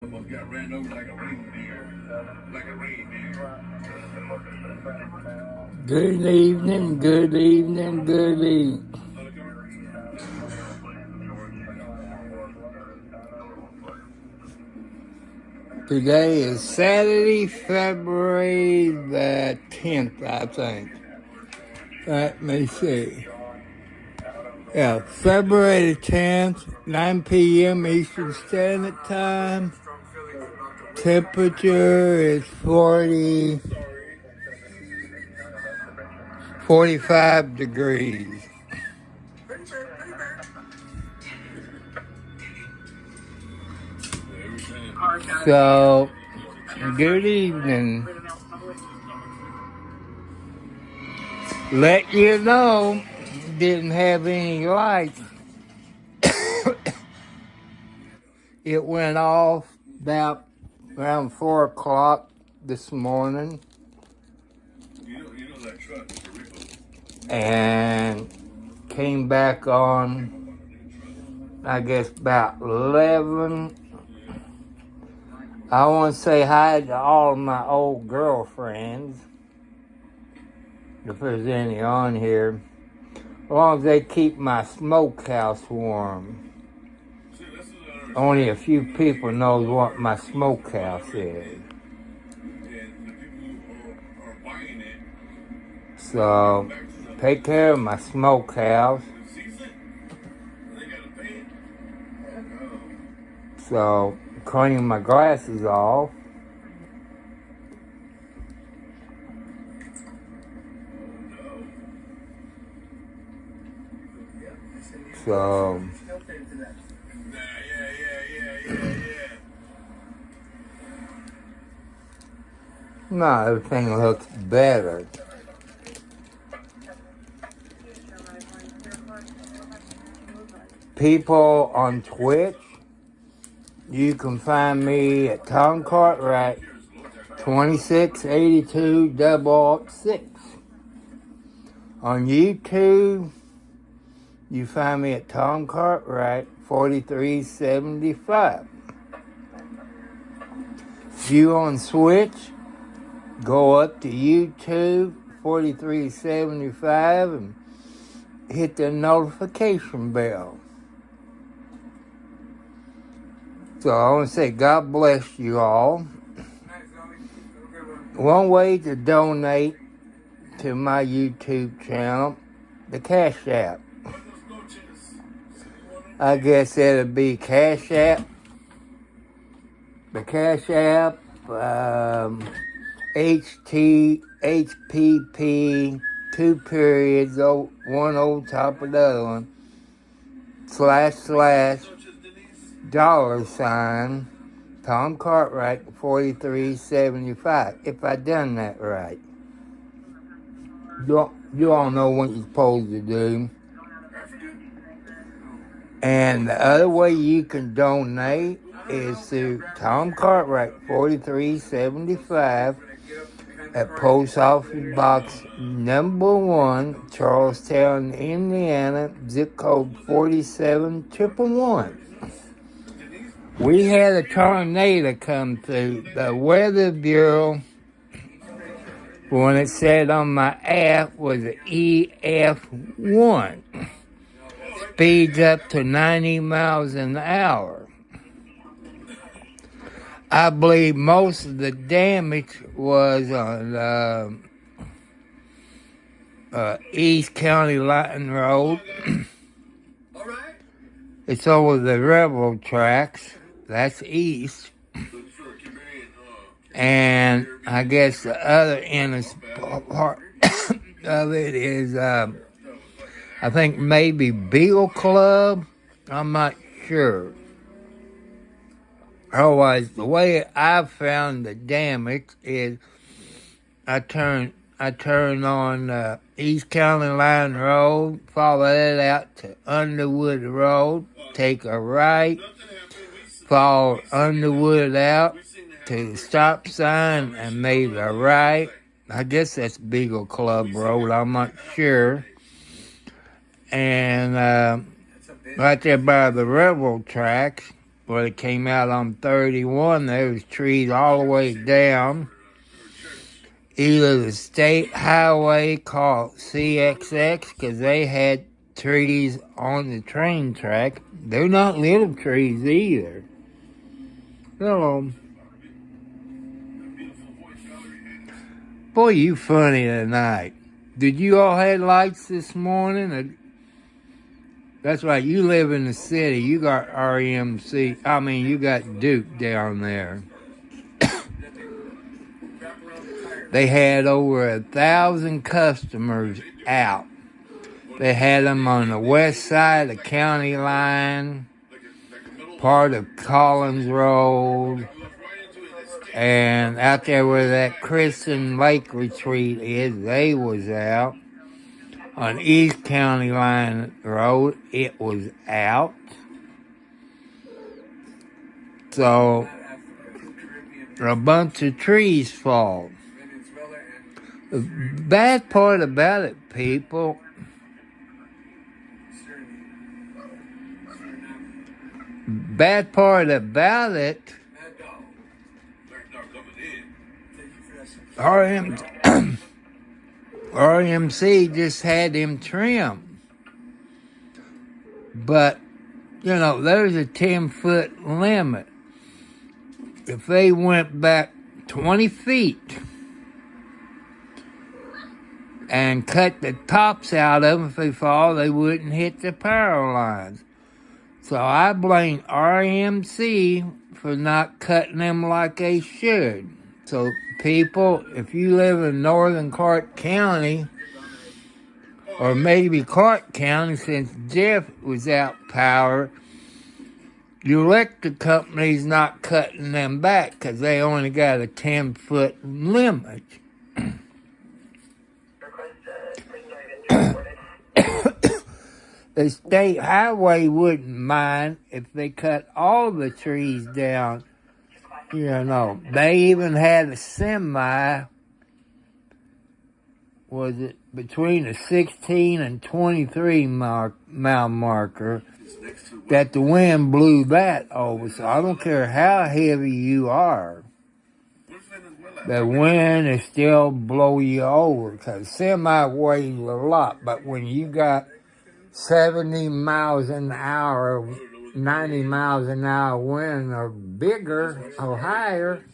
Almost got ran over like a reindeer. Like a reindeer. Good evening, good evening, good evening. Today is Saturday, February the 10th, I think. Let me see. Yeah, February the 10th, 9 p.m. Eastern Standard Time. Temperature is 45 degrees. So, good evening. Let you know, didn't have any lights. It went off about around 4 o'clock this morning. And came back on, I guess, about 11. I want to say hi to all of my old girlfriends, if there's any on here, as long as they keep my smokehouse warm. Only a few people knows what my smokehouse is. So, take care of my smokehouse. So, cleaning my glasses off. So, no, everything looks better. People on Twitch, you can find me at Tom Cartwright 2682-6. On YouTube, you find me at Tom Cartwright 4375. If you on Switch, go up to YouTube 4375 and hit the notification bell. So I want to say God bless you all. One way to donate to my YouTube channel, the Cash App. I guess it'll be Cash App. The Cash App, HTHPP, 2 periods, one over top of the other one, /$ Tom Cartwright 4375. If I done that right. You all know what you're supposed to do. And the other way you can donate is through Tom Cartwright 4375 at Post Office Box number 1, Charlestown, Indiana, zip code 47111. We had a tornado come through. The Weather Bureau, when it said on my app, was EF1. Speeds up to 90 miles an hour. I believe most of the damage was on East County Line Road. It's over the railroad tracks. That's east. And I guess the other end part of it is, I think maybe Beagle Club. I'm not sure. Otherwise, the way I found the damage is I turn on East County Line Road, follow it out to Underwood Road, take a right, follow Underwood out to the stop sign and made a right. I guess that's Beagle Club Road, I'm not sure. And right there by the railroad tracks, where it came out on 31, there was trees all the way down. Either the state highway called CXX, because they had trees on the train track. They're not little trees either. Hello. Boy, you funny tonight. Did you all have lights this morning? That's right, you live in the city. You got REMC. I mean, you got Duke down there. They had over 1,000 customers out. They had them on the west side of the county line, part of Collins Road, and out there where that Christian Lake Retreat is, they was out. On East County Line Road, it was out. So, a bunch of trees fall. The bad part about it, people, RMC just had him trim. But, you know, there's a 10-foot limit. If they went back 20 feet and cut the tops out of them, if they fall, they wouldn't hit the power lines. So I blame RMC for not cutting them like they should. So people, if you live in northern Clark County, or maybe Clark County, since Jeff was out power, the electric company's not cutting them back because they only got a 10-foot limit. The state highway wouldn't mind if they cut all the trees down. You know, they even had a semi, was it between the 16 and 23 mile marker, that the wind blew that over. So I don't care how heavy you are, the wind is still blow you over, because semi weighs a lot. But when you got 70 miles an hour, 90 miles an hour wind or bigger or higher,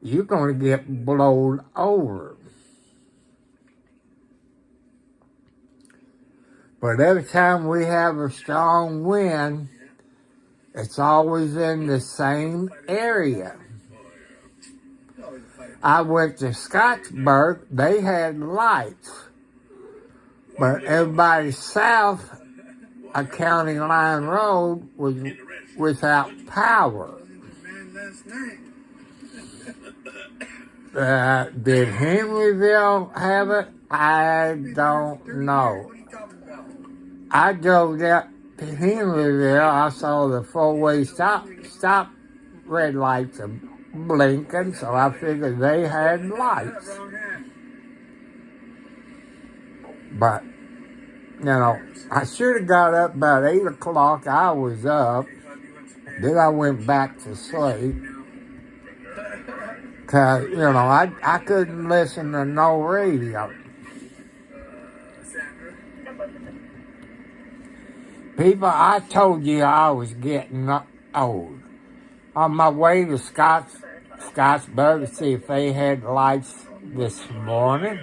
you're going to get blown over. But every time we have a strong wind, it's always in the same area. I went to Scottsburg, they had lights. But everybody south of County Line Road was without power. Did Henryville have it? I don't know. I drove out to Henryville. I saw the four-way stop red lights are blinking, so I figured they had lights. But, you know, I should have got up about 8 o'clock. I was up. Then I went back to sleep. Because, you know, I couldn't listen to no radio. People, I told you I was getting old. On my way to Scottsburg to see if they had lights this morning,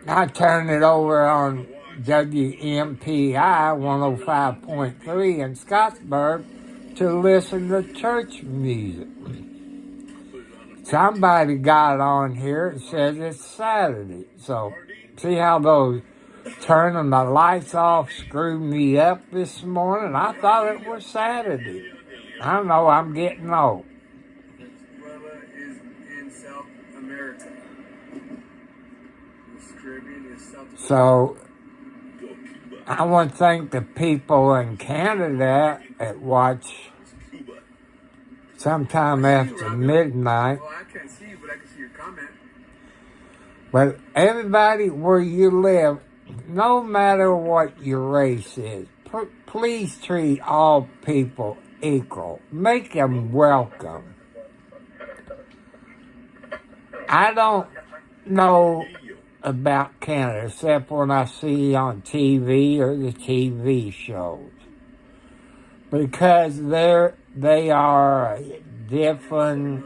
I turned it over on WMPI 105.3 in Scottsburg to listen to church music. Somebody got on here and says it's Saturday. So, see how those turning the lights off screwed me up this morning? I thought it was Saturday. I don't know, I'm getting old. Venezuela is in South America. The Caribbean is South America. So, I want to thank the people in Canada that watch sometime after midnight. Well, I can't see you, but I can see your comment. But everybody where you live, no matter what your race is, please treat all people equal. Make them welcome. I don't know about Canada except when I see on TV or the TV shows. Because they are a different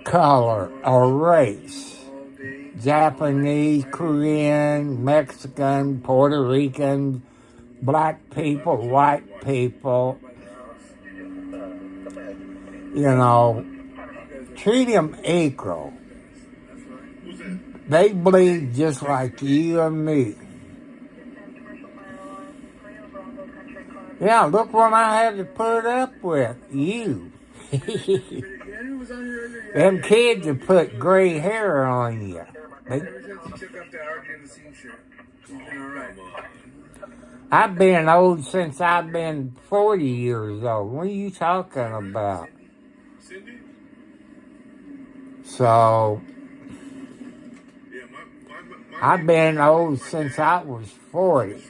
color or race. Japanese, Korean, Mexican, Puerto Rican, black people, white people. You know, treat them equal. They bleed just like you and me. Yeah, look what I had to put up with. You. Them kids have put gray hair on you. I've been old since I've been 40 years old. What are you talking about? So, I've been old since I was 40.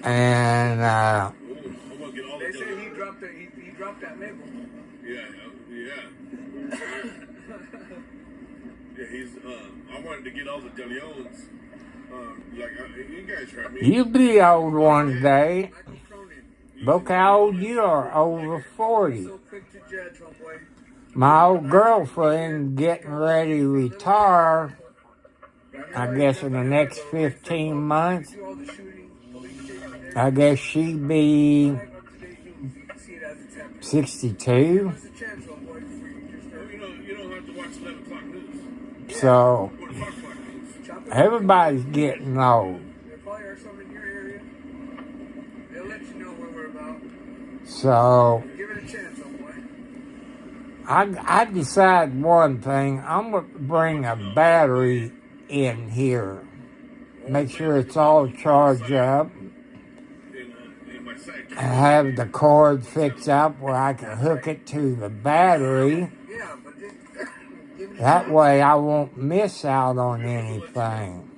And, they say he dropped that label. Yeah. Yeah, he's, I wanted to get all the DeLeons. You guys heard me. you'll be old one day. Look how old you are, over 40. So quick to judge, homeboy. My old girlfriend getting ready to retire, I guess in the next 15 months. I guess she'd be 62. You don't have to watch 11 o'clock news. So, Or 5 o'clock news. everybody's getting old. There probably are some in your area. They'll let you know what we're about. So, Give it a chance, homeboy. I decided one thing. I'm going to bring a battery in here. Make sure it's all charged up. In my side. And have the cord fixed up where I can hook it to the battery. Yeah, but give it a That chance. way I won't miss out on anything.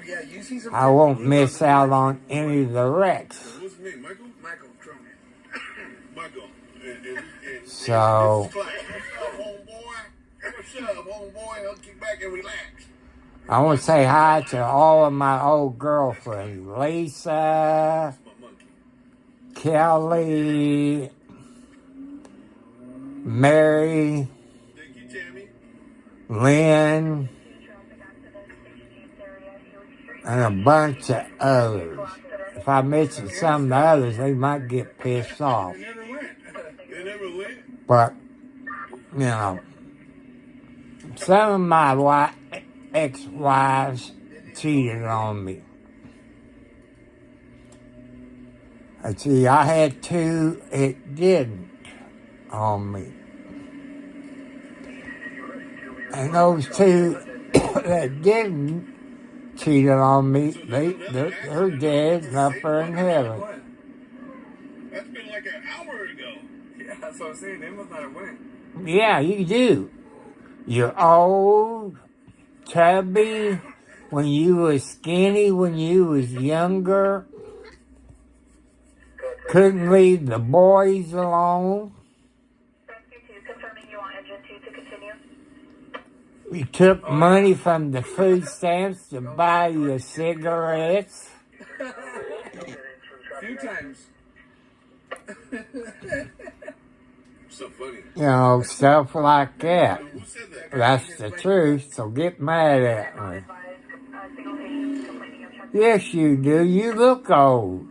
Yeah, you see some. I won't miss out on any of the wrecks. What's his name? Michael? Michael Cronin. Michael. And So- this is Clyde. What's up, homeboy? What's up, homeboy? I'll kick back and relax. I want to say hi to all of my old girlfriends. Lisa, My monkey. Kelly, Mary, Thank you, Tammy. Lynn, and a bunch of others. If I mention some of the others, they might get pissed off. They never went. They never went. But, you know, some of my ex-wives cheated on me. See, I had two, it didn't on me. And those two that didn't cheated on me, they're dead and up there in heaven. That's been like an hour ago. Yeah, that's what I'm saying. They must not have went. Yeah, you do. You're old, chubby, when you was skinny, when you was younger. Couldn't leave the boys alone. Confirming you want engine 2 to continue. You took money from the food stamps to buy your cigarettes. A few times. So funny. You know, stuff like that. Who said that? That's the truth, so get mad at me. Advise single patient complaining of check. Yes, you do. You look old.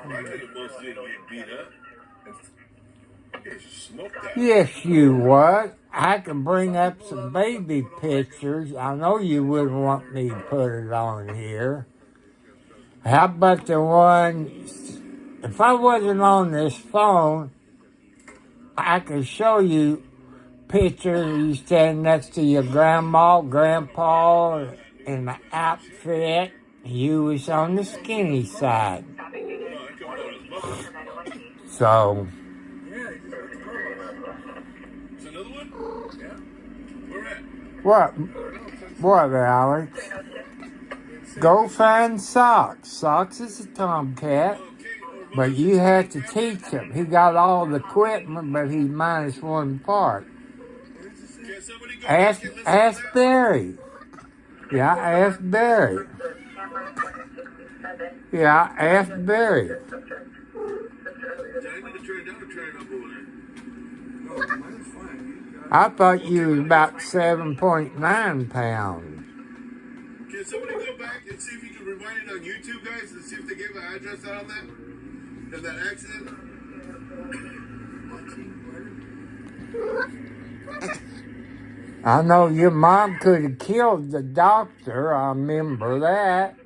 I know you most didn't get beat up. You just smoked that. Yes, you would. I can bring up some baby pictures. I know you wouldn't want me to put it on here. How about the one, if I wasn't on this phone, I could show you pictures of you standing next to your grandma, grandpa, in the outfit. You was on the skinny side. So, Yeah, he just went to Carlos. It's another one? Yeah. Where at? what, Alex? It's Go find Socks. Socks is a tomcat, but you have to teach him. He got all the equipment, but he's minus one part. Can somebody go Ask, back and listen ask to that? Barry. Yeah, ask Barry. Yeah, ask Barry. I need to turn down or turn it up over there. No, mine's fine. I thought you was about 7.9 pounds. Can somebody go back and see if you can rewind it on YouTube, guys, and see if they gave an address out on that accident? I know your mom could have killed the doctor. I remember that.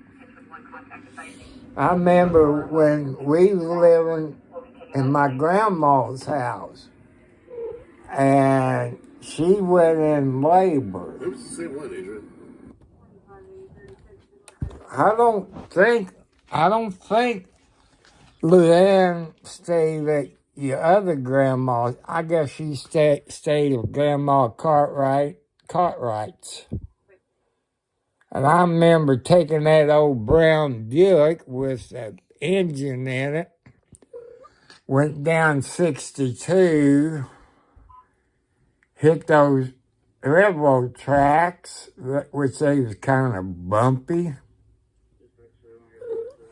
I remember when we was living in my grandma's house, and she went in labor. It was the same one, Adrian. I don't think Luann stayed at your other grandma. I guess she stayed with Grandma Cartwright's. And I remember taking that old brown Buick with the engine in it, went down 62, hit those railroad tracks, which they was kind of bumpy,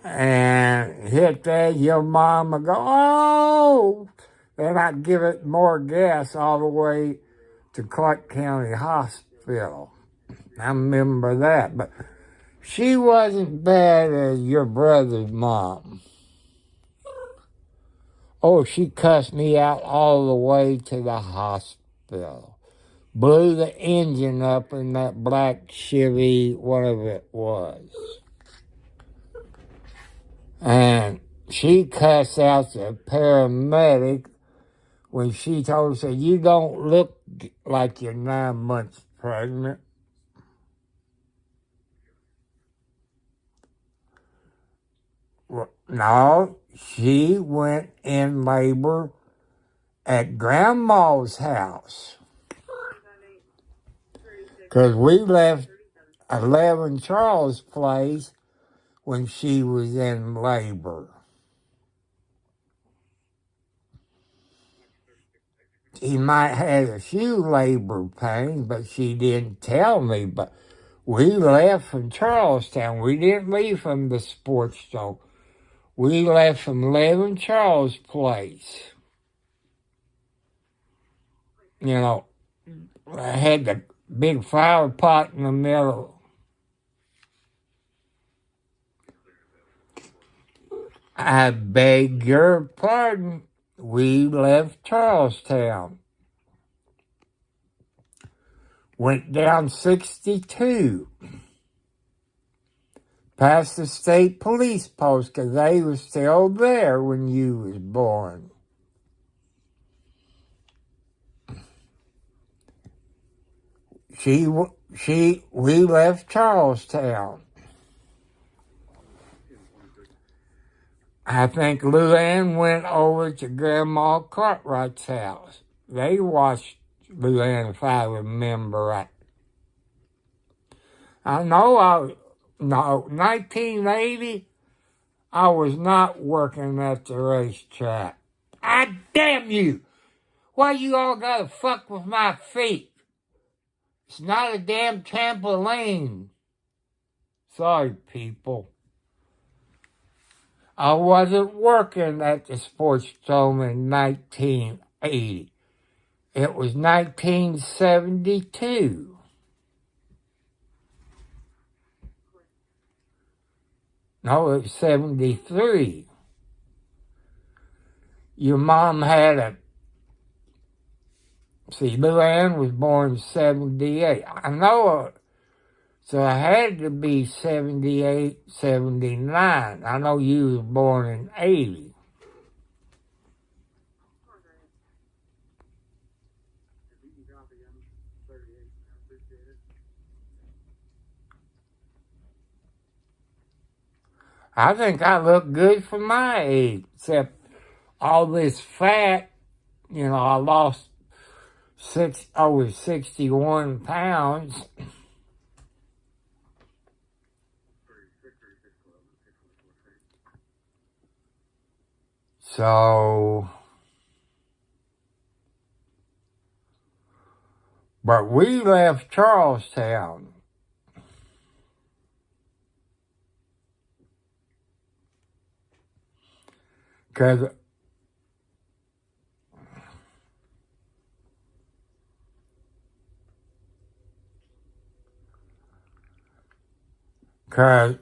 and hit that. Your mom would go, oh! Then I'd give it more gas all the way to Clark County Hospital. I remember that, but she wasn't bad as your brother's mom. Oh, she cussed me out all the way to the hospital. Blew the engine up in that black Chevy, whatever it was. And she cussed out the paramedic when she told her, you don't look like you're 9 months pregnant. Well, no, she went in labor at Grandma's house. Because we left 11 Charles Place when she was in labor. She might have had a few labor pains, but she didn't tell me. But we left from Charlestown. We didn't leave from the sports store. We left from 11 Charles Place. You know, I had the big flower pot in the middle. I beg your pardon. We left Charlestown. Went down 62. Past the state police post, because they were still there when you was born. We left Charlestown. I think Luann went over to Grandma Cartwright's house. They watched Luann, if I remember right. I know 1980, I was not working at the racetrack. God damn you! Why you all gotta fuck with my feet? It's not a damn trampoline. Sorry, people. I wasn't working at the sports dome in 1980. It was 1972. No, it was 73. Your mom had Luann was born 78. I know, so I had to be 78, 79. I know you was born in 80. I think I look good for my age, except all this fat. You know, I lost over 61 pounds. So, but we left Charlestown. Because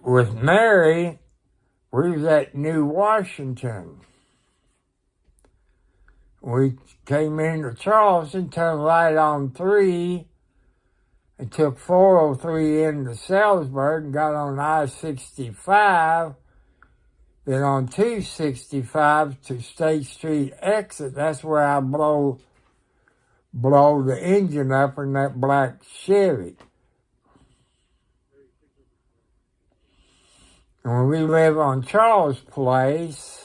with Mary, we was at New Washington. We came into Charleston, turned right on 3, and took 403 into Salisbury and got on I-65. Then on 265 to State Street exit, that's where I blow the engine up in that black Chevy. And when we lived on Charles Place,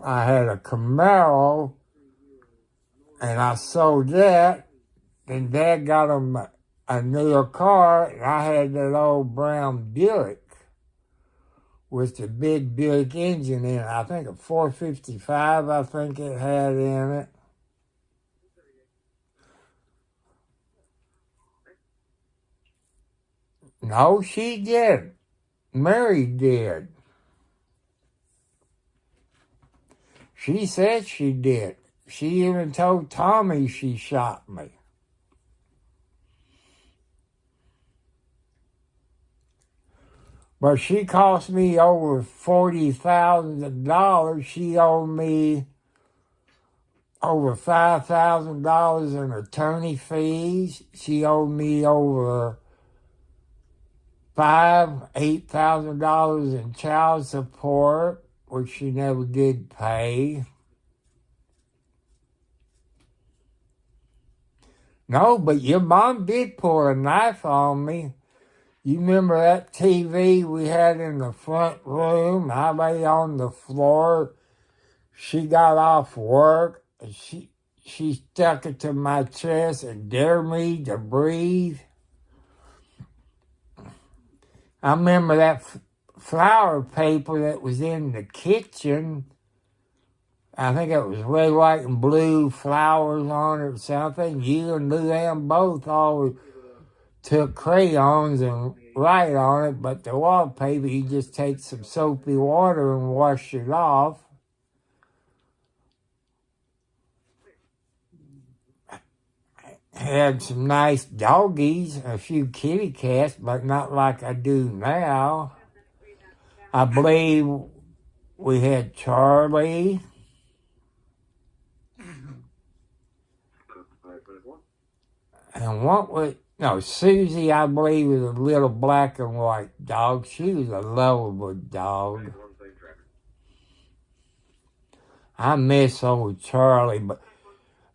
I had a Camaro, and I sold that, and Dad got him a newer car, and I had that old brown Buick with the big Buick engine in it. I think a 455, I think it had in it. No, she didn't. Mary did. She said she did. She even told Tommy she shot me. But she cost me over $40,000. She owed me over $5,000 in attorney fees. She owed me over $8,000 in child support, which she never did pay. No, but your mom did pull a knife on me. You remember that TV we had in the front room? I lay on the floor. She got off work, and she stuck it to my chest and dared me to breathe. I remember that flower paper that was in the kitchen. I think it was red, white, and blue flowers on it or something. You and Luann both always took crayons and write on it, but the wallpaper, you just take some soapy water and wash it off. Had some nice doggies, a few kitty cats, but not like I do now. I believe we had Charlie. And what was, no, Susie, I believe, was a little black and white dog. She was a lovable dog. I miss old Charlie, but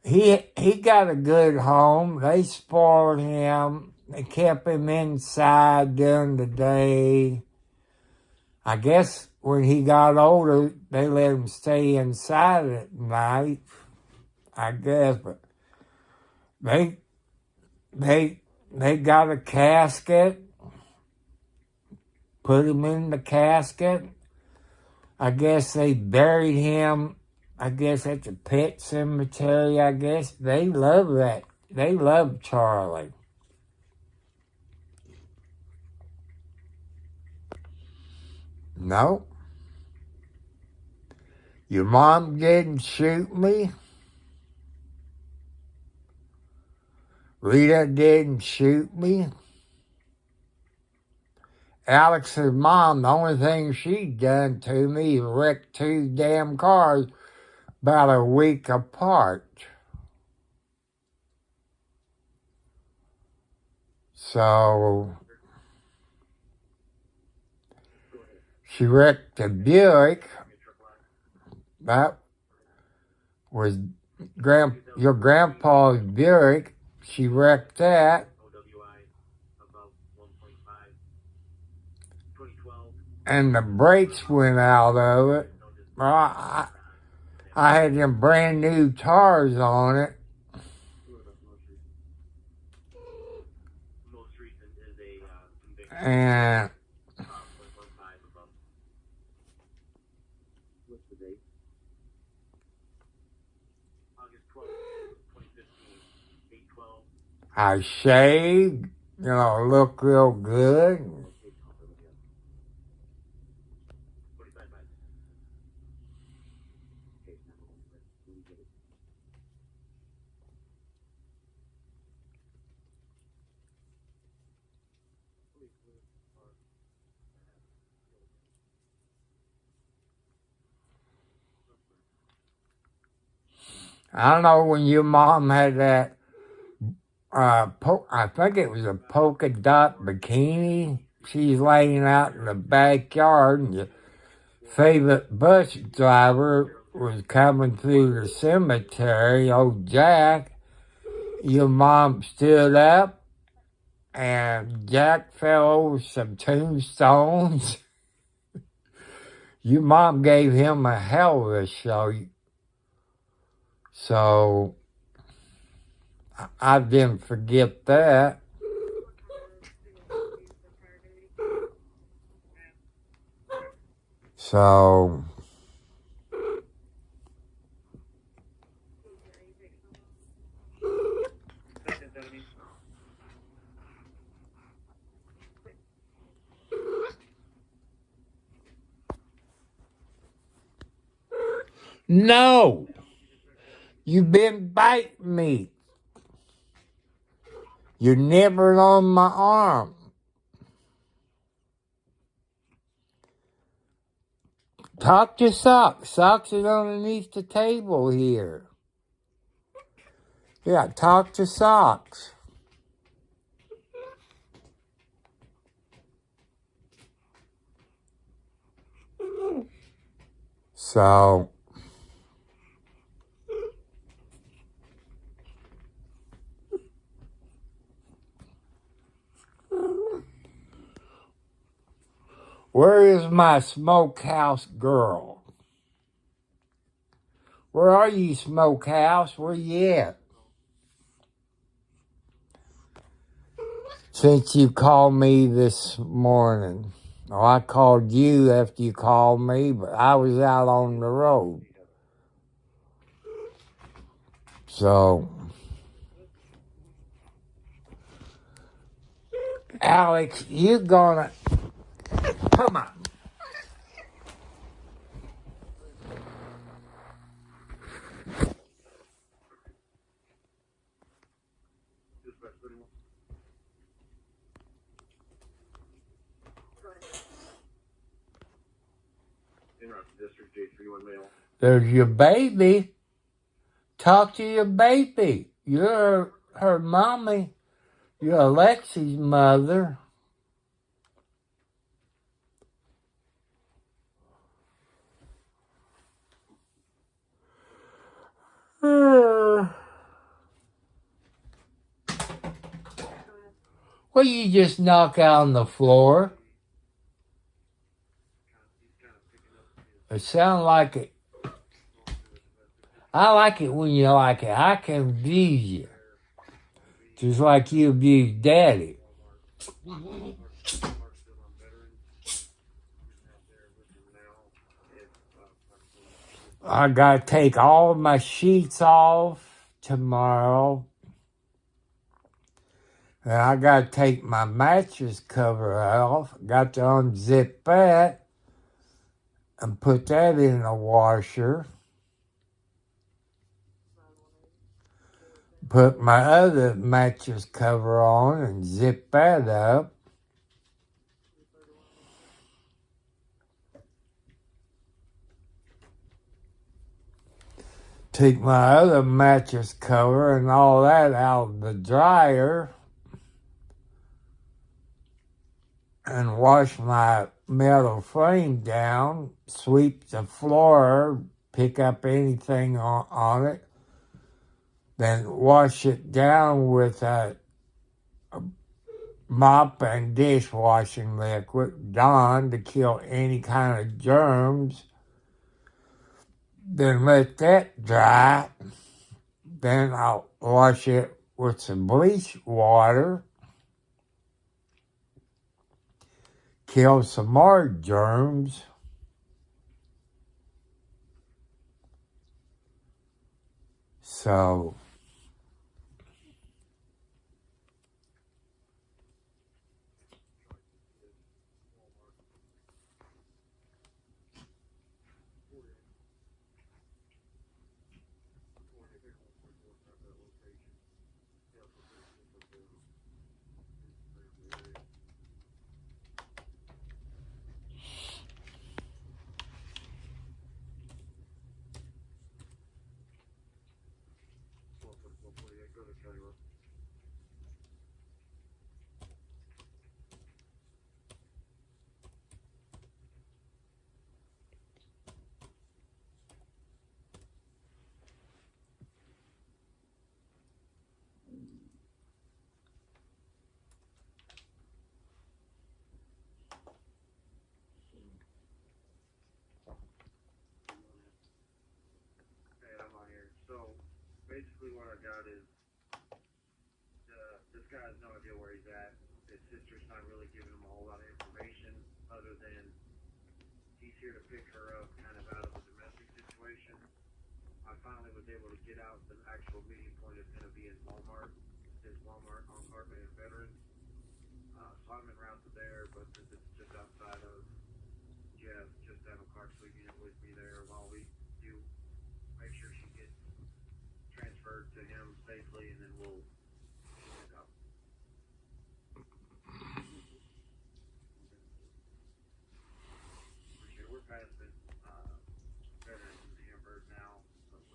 he got a good home. They spoiled him. They kept him inside during the day. I guess when he got older, they let him stay inside at night. I guess, but they got a casket, put him in the casket. I guess they buried him, I guess, at the pet cemetery, I guess. They love that. They love Charlie. No. Your mom didn't shoot me. Rita didn't shoot me. Alex's mom, the only thing she'd done to me is wrecked 2 damn cars about a week apart. So she wrecked a Buick. That was your grandpa's Buick. She wrecked that. And the brakes went out of it. I had them brand new tires on it. And I shaved, look real good. I don't know when your mom had that, I think it was a polka dot bikini. She's laying out in the backyard, and your favorite bus driver was coming through the cemetery, old Jack. Your mom stood up, and Jack fell over some tombstones. Your mom gave him a hell of a show. So I didn't forget that. So no, you've been biting me. You're nibbling on my arm. Talk to Socks. Socks is underneath the table here. Yeah, talk to Socks. So where is my smokehouse girl? Where are you, smokehouse? Where you at? Since you called me this morning. Oh, I called you after you called me, but I was out on the road. So, Alex, you're gonna... Come on. There's your baby. Talk to your baby. You're her mommy. You're Alexi's mother. Well, you just knock out on the floor. It sounds like it. I like it when you like it. I can abuse you. Just like you abused Daddy. I gotta take all of my sheets off tomorrow. And I gotta take my mattress cover off. Got to unzip that and put that in the washer. Put my other mattress cover on and zip that up. Take my other mattress cover and all that out of the dryer. And wash my metal frame down. Sweep the floor. Pick up anything on it. Then wash it down with a mop and dishwashing liquid, Dawn, to kill any kind of germs. Then let that dry. Then I'll wash it with some bleach water. Kill some more germs. So Basically what I got is this guy has no idea where he's at. His sister's not really giving him a whole lot of information other than he's here to pick her up kind of out of a domestic situation. I finally was able to get out. The actual meeting point is going to be in Walmart. His Walmart on Cartman and Veterans. So I'm en route to there, but since it's just outside of Jeff, just have a car sweep unit with me there while we do make sure she gets transferred to him safely, and then we'll pick up. We're past it. Veterans in Hamburg now. So we're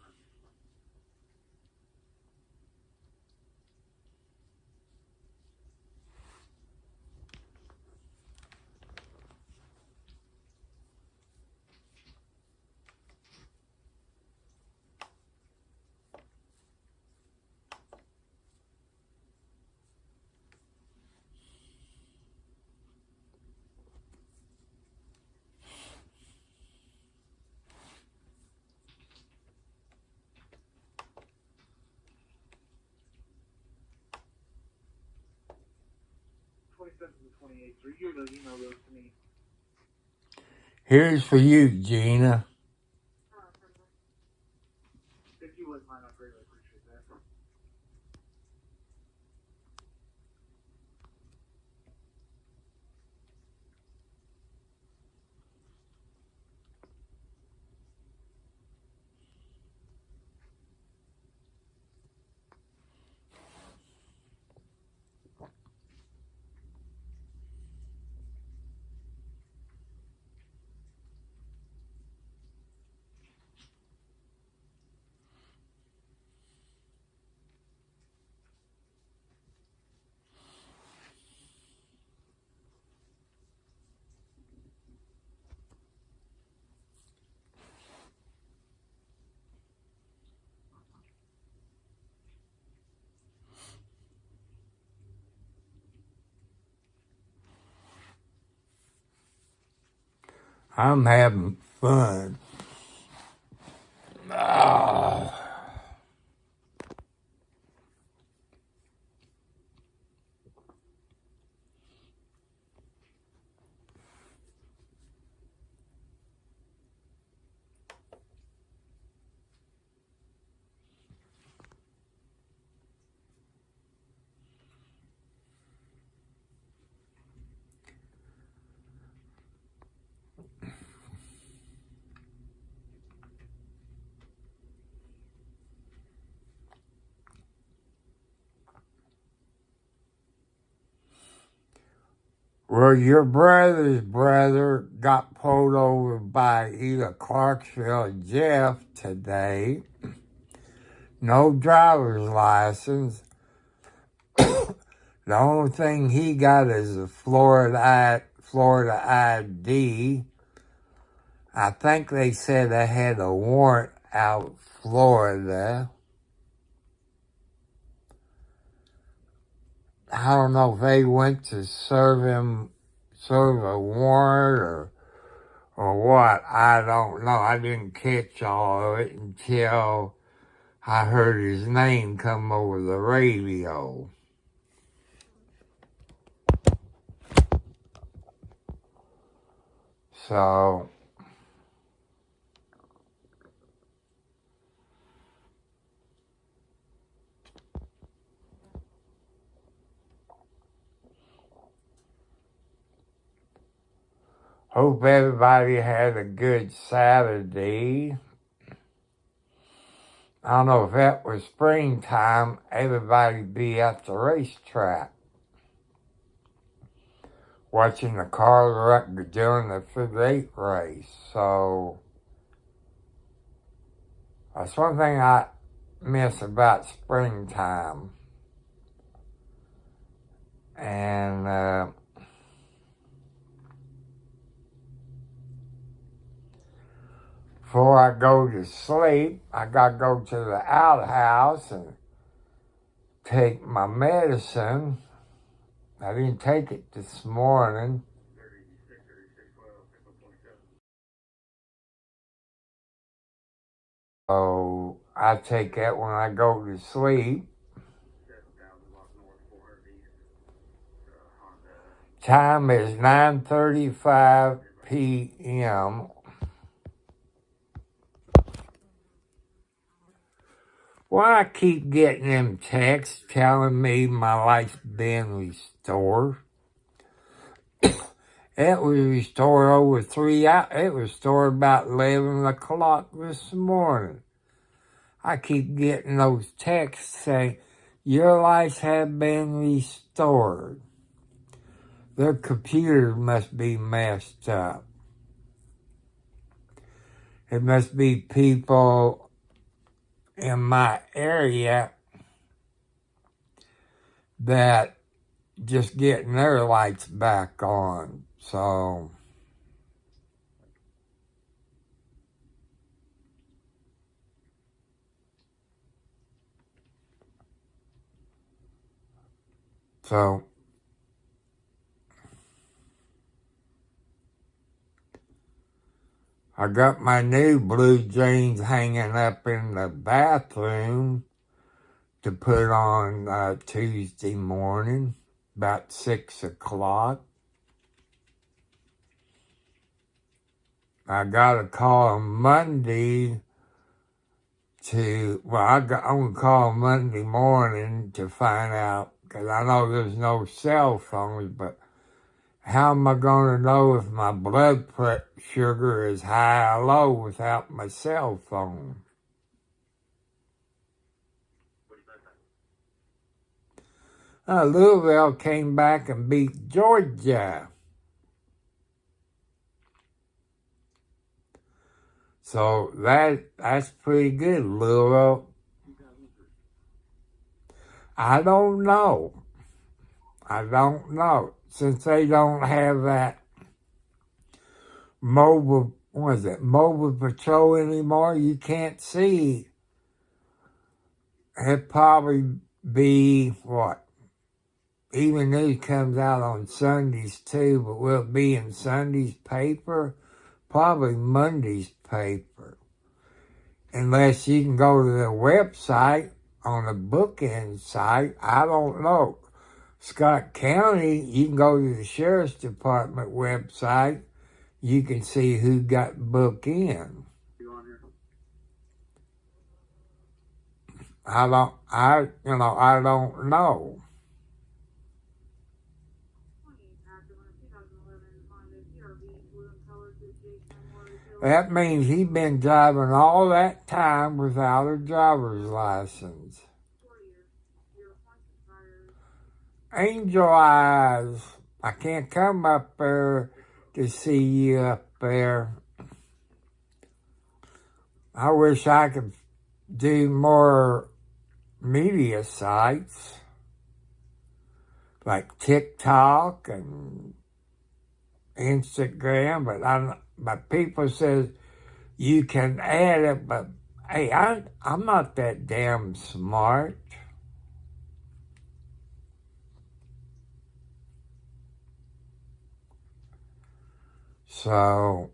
27th and 28th. So you're going to email those to me. Here's for you, Gina. If you wouldn't mind, I'd greatly appreciate that. I'm having fun. Ah. Well, your brother's brother got pulled over by either Clarksville or Jeff today. No driver's license. The only thing he got is a Florida ID. I think they said they had a warrant out of Florida. I don't know if they went to serve a warrant or what. I don't know. I didn't catch all of it until I heard his name come over the radio. So hope everybody had a good Saturday. I don't know if that was springtime, everybody'd be at the racetrack watching the cars during the Figure 8 race. So that's one thing I miss about springtime. And before I go to sleep, I got to go to the outhouse and take my medicine. I didn't take it this morning. So I take that when I go to sleep. Time is 9:35 p.m. Well, I keep getting them texts telling me my life's been restored. It was restored over 3 hours. It was restored about 11 o'clock this morning. I keep getting those texts saying, your lives have been restored. Their computers must be messed up. It must be people in my area that just getting their lights back on. So I got my new blue jeans hanging up in the bathroom to put on Tuesday morning, about 6 o'clock. I got a call Monday I'm going to call Monday morning to find out, because I know there's no cell phones, but how am I going to know if my blood sugar is high or low without my cell phone? Louisville came back and beat Georgia. So that's pretty good, Louisville. I don't know. Since they don't have that mobile patrol anymore, you can't see. It'd probably be, even news comes out on Sundays too, but will it be in Sunday's paper? Probably Monday's paper. Unless you can go to their website on the bookend site, I don't know. Scott County, you can go to the Sheriff's Department website. You can see who got booked in. I don't know. That means he's been driving all that time without a driver's license. Angel Eyes, I can't come up there to see you up there. I wish I could do more media sites like TikTok and Instagram, but people says you can add it, but hey, I'm not that damn smart. So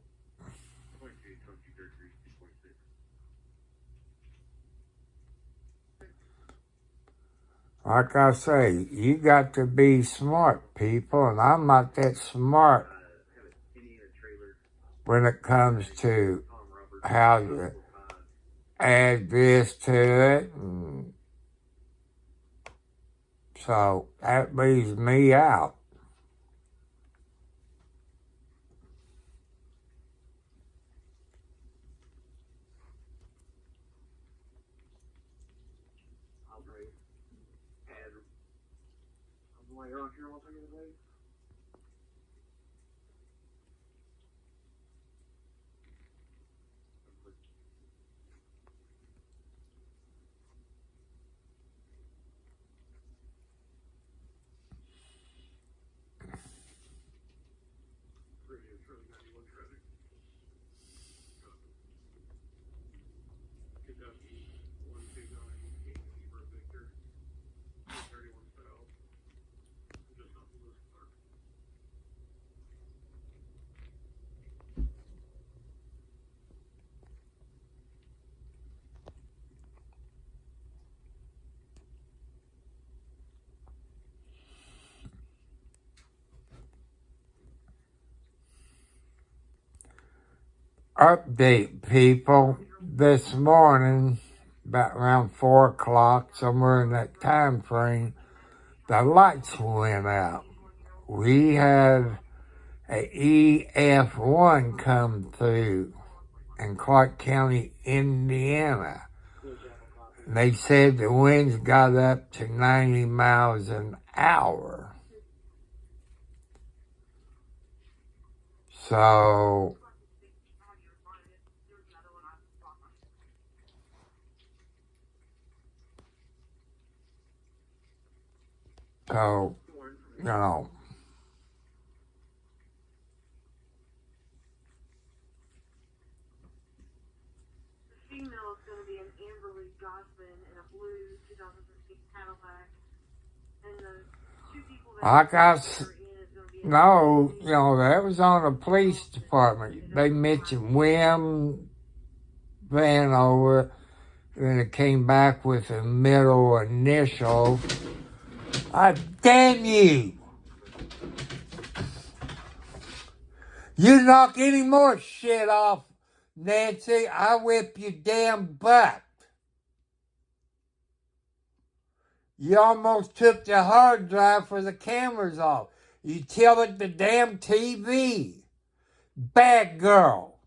like I say, you got to be smart, people, and I'm not that smart when it comes to how to add this to it. And so that leaves me out. update, people. This morning, about around 4 o'clock, somewhere in that time frame, the lights went out. We had a EF1 come through in Clark County, Indiana. And they said the winds got up to 90 miles an hour. So, you know, The female is going to be an Amberly Gosman in a blue 2006 Cadillac. And the two people that like I are in is going to be know, that was on the police department. They mentioned Wim Vanover, and it came back with a middle initial. Damn you! You knock any more shit off, Nancy, I whip your damn butt. You almost took the hard drive for the cameras off. You tilted the damn TV. Bad girl.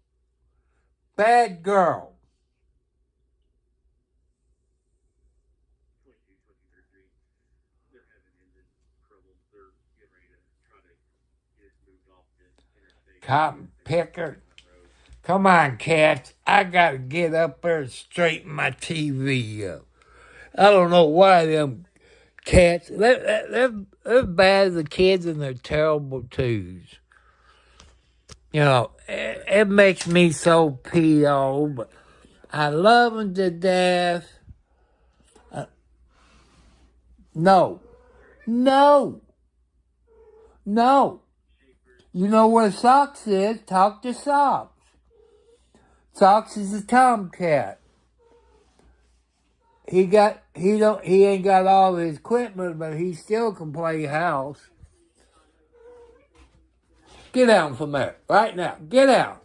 Bad girl. Cotton picker. Come on, cats. I gotta get up there and straighten my TV up. I don't know why them cats, they're bad as the kids and they're terrible twos. It makes me so P.O., but I love them to death. No. You know what Socks is? Talk to Socks. Socks is a tomcat. He ain't got all his equipment, but he still can play house. Get out from there, right now. Get out.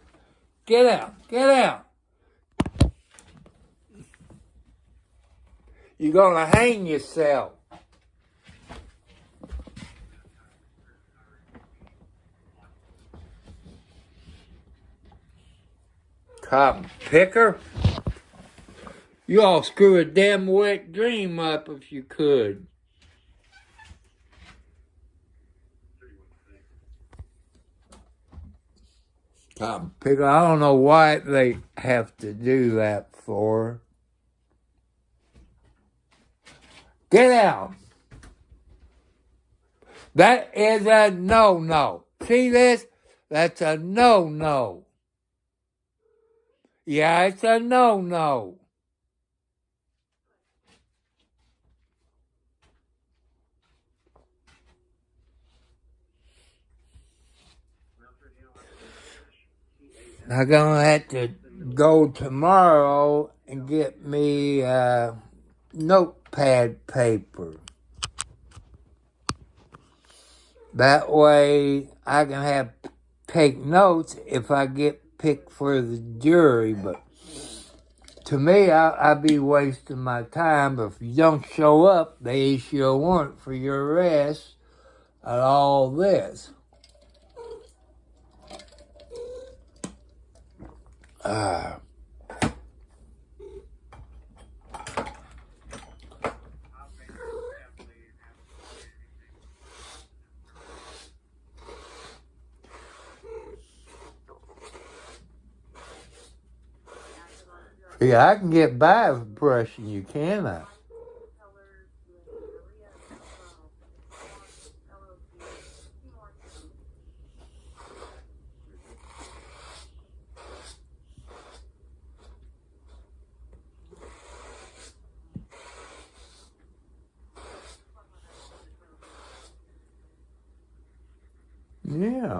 You're gonna hang yourself. Cotton picker. You all screw a damn wet dream up if you could. Cotton picker. I don't know why they have to do that for. Get out. That is a no-no. See this? That's a no-no. Yeah, it's a no-no. I'm gonna have to go tomorrow and get me notepad paper. That way I can take notes if I get picked for the jury. But to me, I'd be wasting my time. But if you don't show up, they issue a warrant for your arrest and all this. Yeah, I can get by with brushing you, can I? Yeah.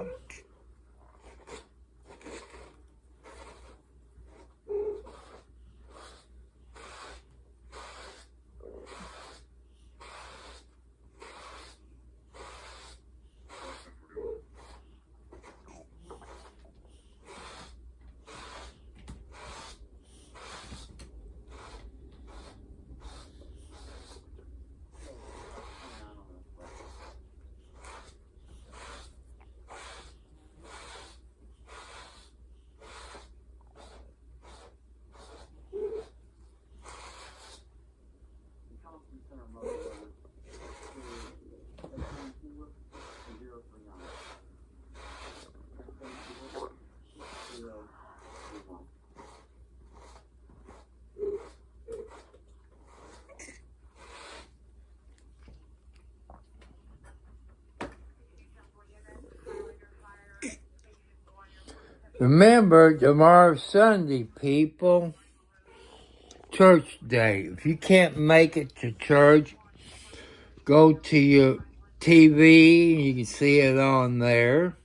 Remember, tomorrow's Sunday, people. Church day. If you can't make it to church, go to your TV. You can see it on there.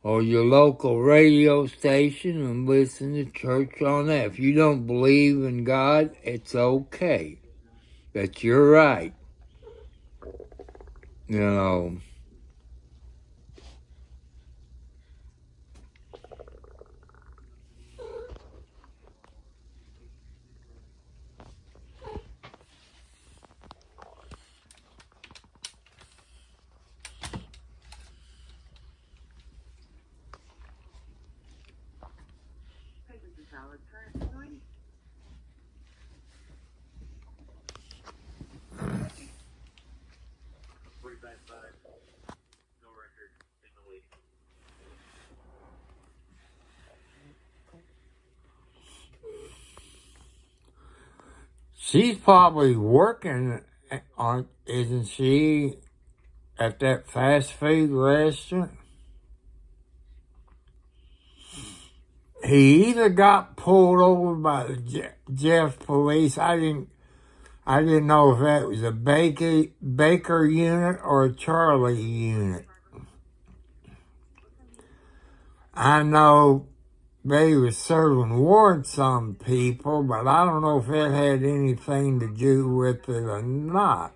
Or your local radio station and listen to church on that. If you don't believe in God, it's okay. That's your right. You know. Valid current noise. Pretty bad side. No record in the league. She's probably working on, isn't she, at that fast food restaurant? He either got pulled over by the Jeff police. I didn't know if that was a Baker unit or a Charlie unit. I know they were serving warrants on people, but I don't know if it had anything to do with it or not.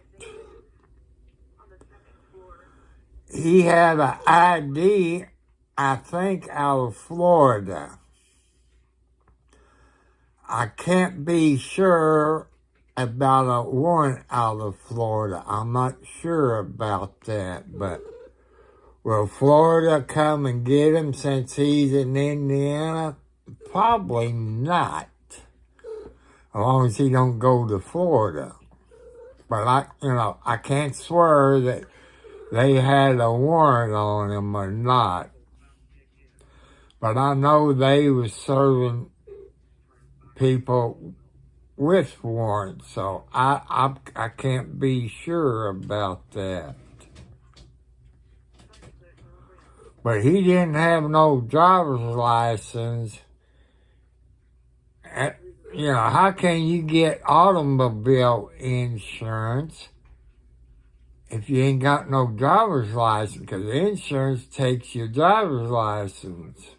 He had an ID, I think, out of Florida. I can't be sure about a warrant out of Florida. I'm not sure about that, but will Florida come and get him since he's in Indiana? Probably not. As long as he don't go to Florida. But I can't swear that they had a warrant on him or not. But I know they were serving people with warrants, so I can't be sure about that. But he didn't have no driver's license. How can you get automobile insurance if you ain't got no driver's license? Because insurance takes your driver's license.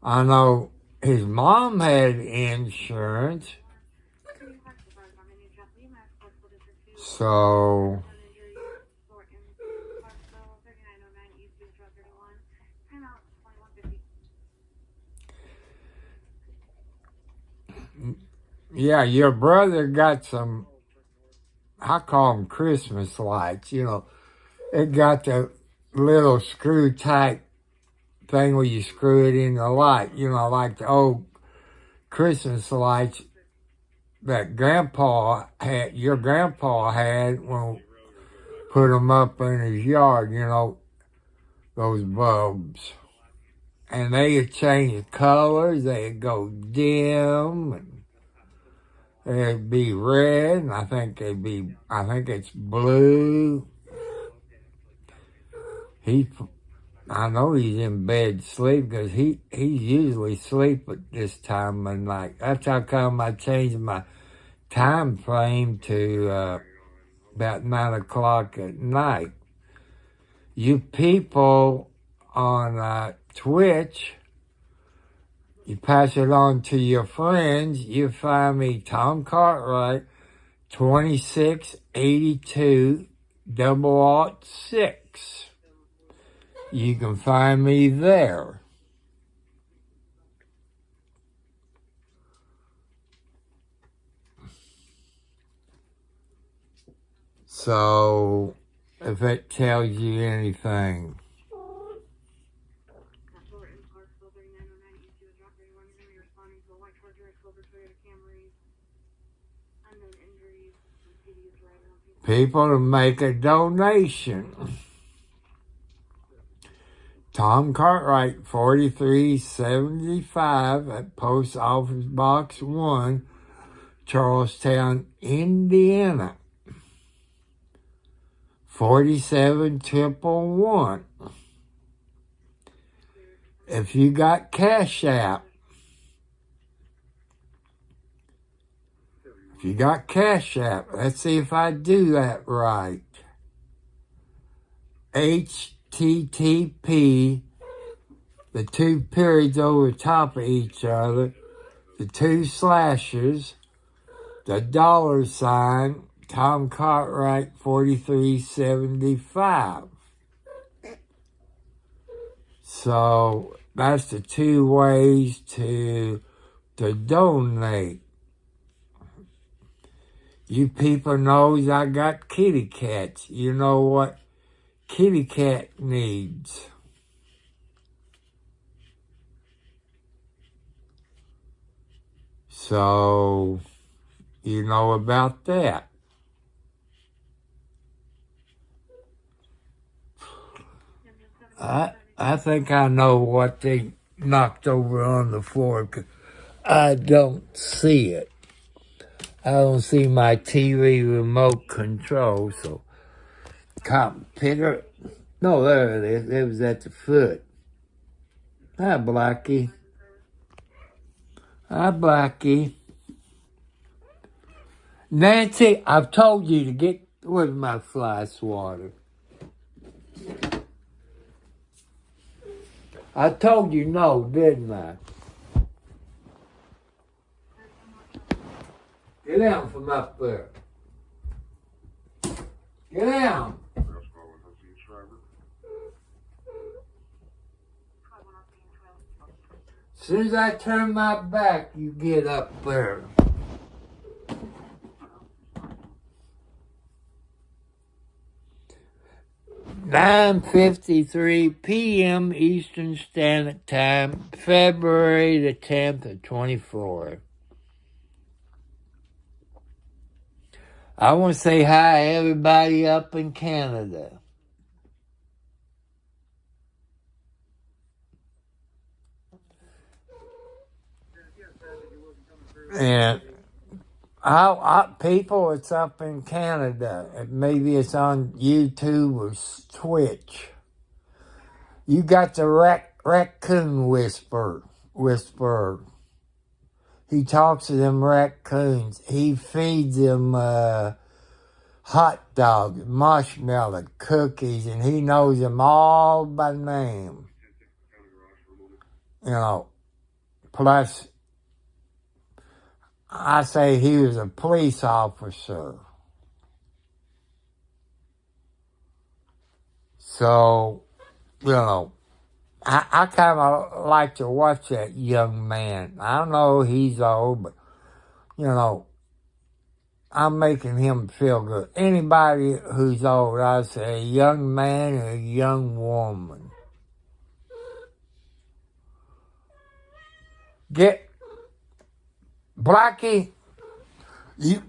I know his mom had insurance. So, yeah, your brother got some, I call them Christmas lights, It got the little screw type thing where you screw it in the light, like the old Christmas lights that your grandpa had when we put them up in his yard, those bulbs. And they'd change colors, they'd go dim, and they'd be red, and I think it's blue. I know he's in bed sleep because he usually sleep at this time of night. That's how come I changed my time frame to about 9 o'clock at night. You people on Twitch, you pass it on to your friends. You find me Tom Cartwright, 2682 006. You can find me there. So, if it tells you anything. People to make a donation. Tom Cartwright, 4375 at Post Office Box 1, Charlestown, Indiana. 4711. If you got Cash App, let's see if I do that right. HTTP, the two periods over top of each other, the two slashes, the $, Tom Cartwright 4375. So that's the two ways to donate. You people knows I got kitty cats. You know what kitty cat needs. So you know about that. I think I know what they knocked over on the floor, 'cause I don't see it. I don't see my TV remote control, so can't pick her. No, there it is. It was at the foot. Hi, Blackie. Hi, Blackie. Nancy, I've told you to get with my fly swatter. I told you no, didn't I? Get down from up there. Get down. As soon as I turn my back, you get up there. "9:53 p.m. Eastern Standard Time, February the 10th of 24. I want to say hi to everybody up in Canada. And people, it's up in Canada. Maybe it's on YouTube or Twitch. You got the raccoon whisperer. He talks to them raccoons. He feeds them hot dogs, marshmallow, cookies, and he knows them all by name. You know, plus, I say he was a police officer. So, you know, I kind of like to watch that young man. I don't know he's old, but, you know, I'm making him feel good. Anybody who's old, I say a young man or a young woman. Get, Blackie, you,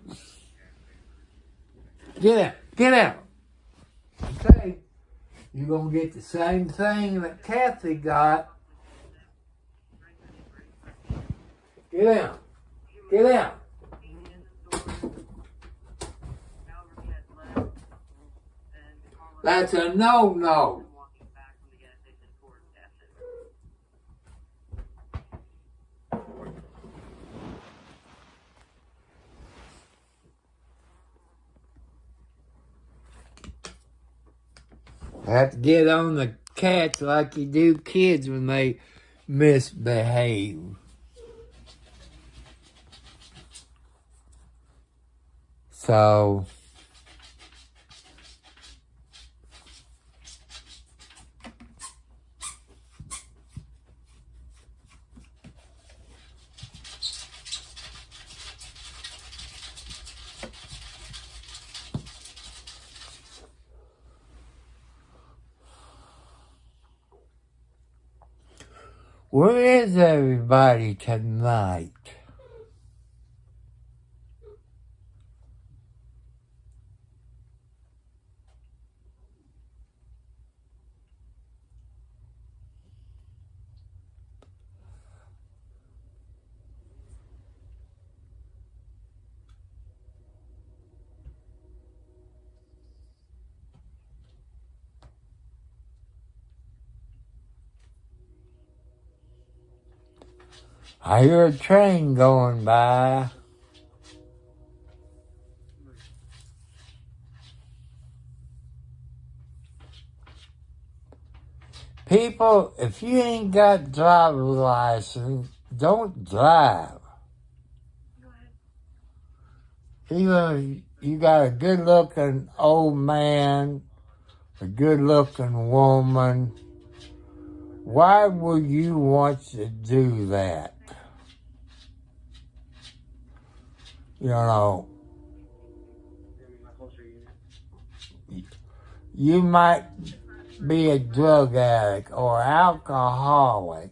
get out. Okay. You're going to get the same thing that Kathy got. Get out. Get out. That's a no-no. Have to get on the cats like you do kids when they misbehave. So, where is everybody tonight? I hear a train going by. People, if you ain't got driver's license, don't drive. Even if you got a good-looking old man, a good-looking woman, why would you want to do that? You know, you might be a drug addict or alcoholic,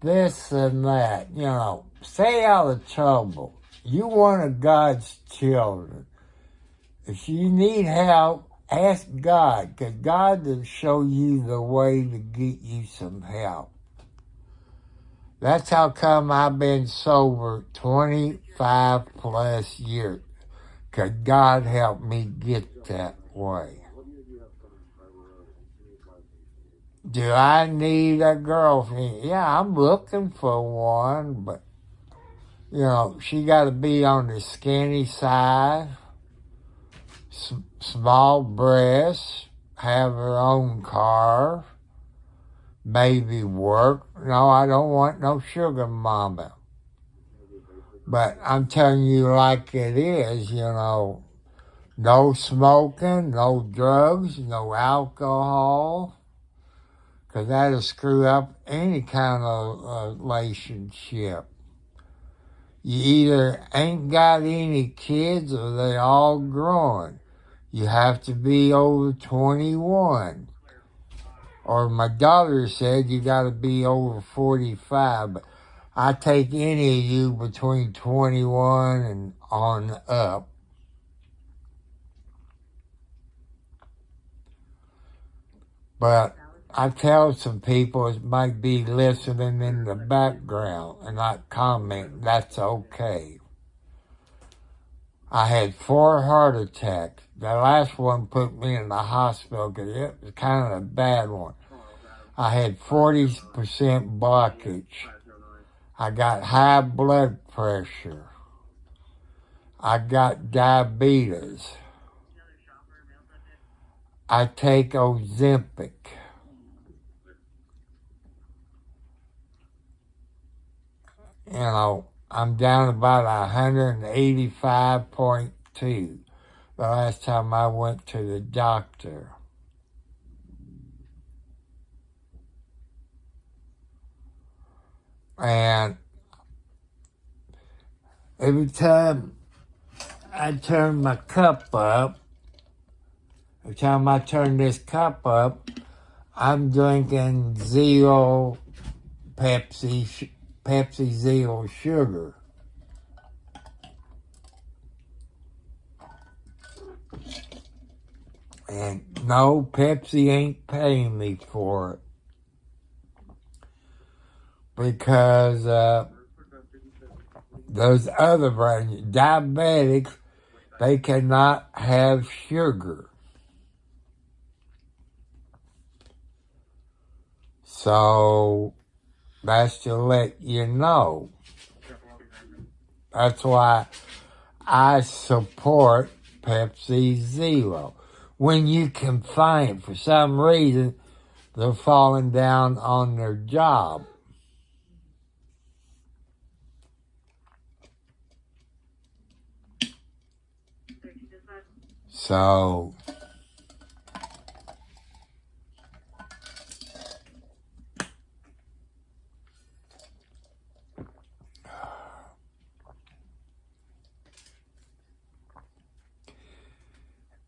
this and that, you know, stay out of trouble. You one of God's children. If you need help, ask God, because God will show you the way to get you some help. That's how come I've been sober 25 plus years, because God helped me get that way. Do I need a girlfriend? Yeah, I'm looking for one, but, you know, she got to be on the skinny side, small breasts, have her own car, maybe work. No, I don't want no sugar mama. But I'm telling you like it is, you know, no smoking, no drugs, no alcohol. Because that'll screw up any kind of relationship. You either ain't got any kids or they all growing. You have to be over 21. Or my daughter said you got to be over 45. But I take any of you between 21 and on up. But I tell some people it might be listening in the background and not comment. That's okay. I had 4 heart attacks. The last one put me in the hospital because it was kind of a bad one. I had 40% blockage. I got high blood pressure. I got diabetes. I take Ozempic. You know, I'm down about 185.2 the last time I went to the doctor. And every time I turn my cup up, every time I turn this cup up, I'm drinking zero Pepsi Zero sugar. And no, Pepsi ain't paying me for it. Because those other brands, diabetics, they cannot have sugar. So that's to let you know. That's why I support Pepsi Zero. When you can find, for some reason, they're falling down on their job. So,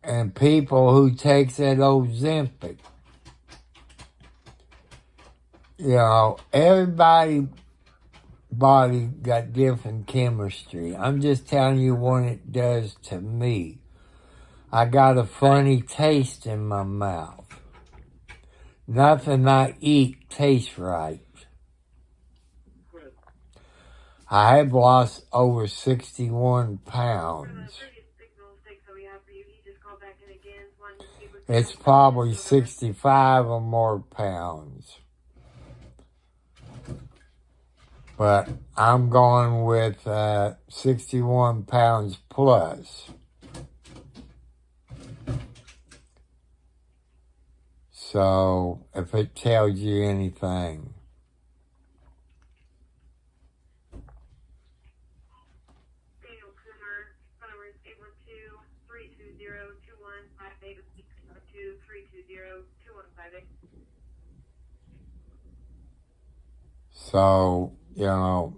and people who takes that Ozempic, you know, everybody body got different chemistry. I'm just telling you what it does to me. I got a funny taste in my mouth. Nothing I eat tastes right. I have lost over 61 pounds. It's probably 65 or more pounds. But I'm going with 61 pounds plus. So, if it tells you anything. Daniel Coomer, phone number is 812-320-2158. 812-320-2158. So, you know,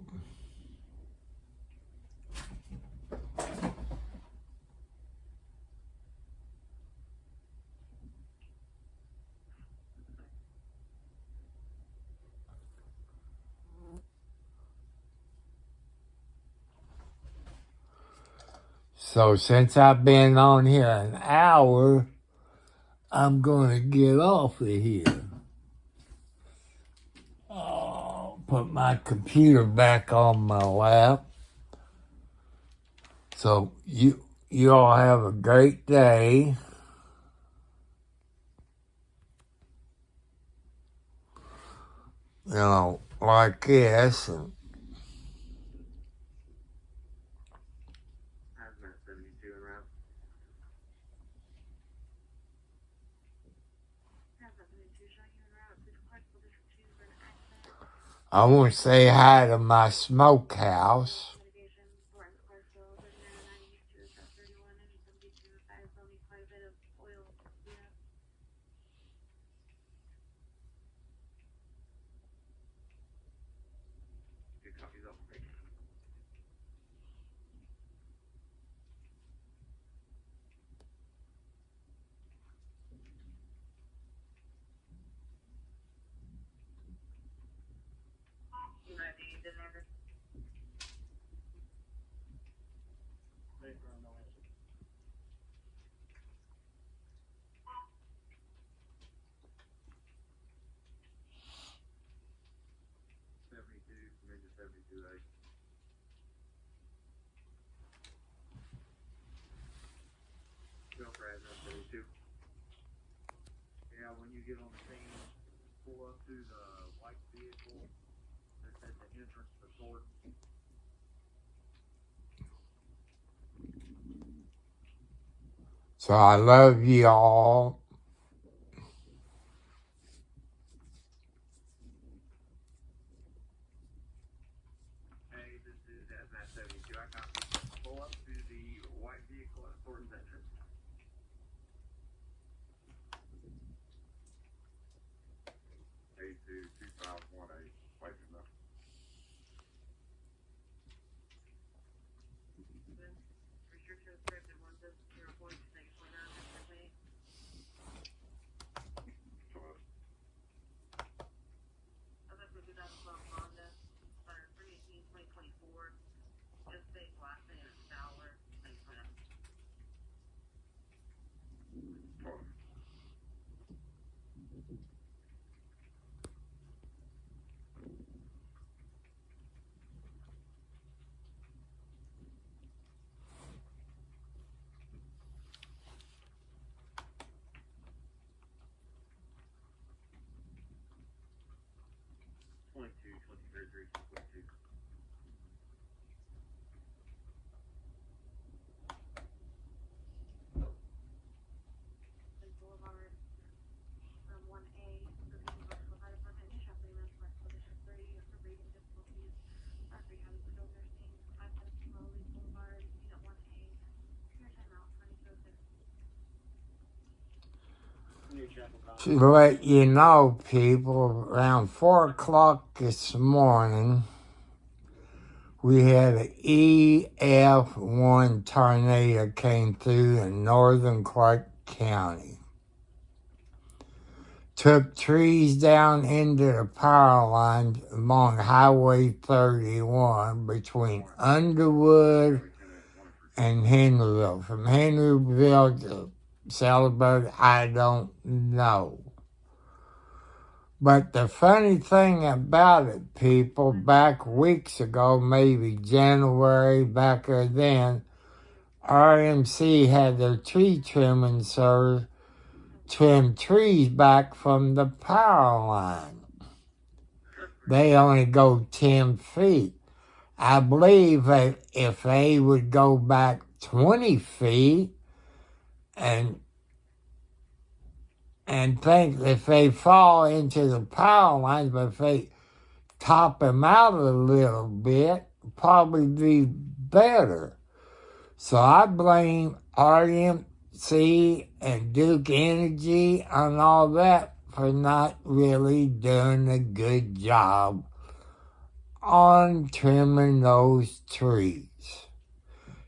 so since I've been on here an hour, I'm going to get off of here. Put my computer back on my lap. So you all have a great day. You know, like this. And Hazmat 72 en route. Hazmat 72 showing you en route to Clarksville District 2 for an accident. I want to say hi to my smokehouse. Mitigation for Clarksville 3990 East 2 31 engine 72 advised they'll need quite a bit of oil to speed up. Good copies off break. You might be in there. Major 72A. Go for Hazmat 72. Yeah, when you get on the scene, pull up to the white vehicle that's at the entrance to the court. So I love you all. Hey, this is Hazmat 72. I copy. Pull up to the white vehicle at Thornton's entrance. A22518, waiting up. Restrictions scripted 1.0.6.9. That's a 2012 Honda. 318-2024. Just big last name is Fowler. Thanks, man. Boulevard, 1A, Clarksville Fire Department, new shop leading to Clarksville District 3, for breathing difficulties, Factory House, skilled nursing, 517 Lowly Boulevard, unit 1A, your timeout, 2206. To let you know, people, around 4 o'clock this morning, we had an EF1 tornado came through in northern Clark County. Took trees down into the power line along Highway 31 between Underwood and Henryville. From Henryville to Saddleburg, I don't know. But the funny thing about it, people, back weeks ago, maybe January, back then, RMC had their tree trimming service trim trees back from the power line. they only go 10 feet. I believe that if they would go back 20 feet and think if they fall into the power lines, but if they top them out a little bit, probably be better. So I blame RMC and Duke Energy and all that for not really doing a good job on trimming those trees.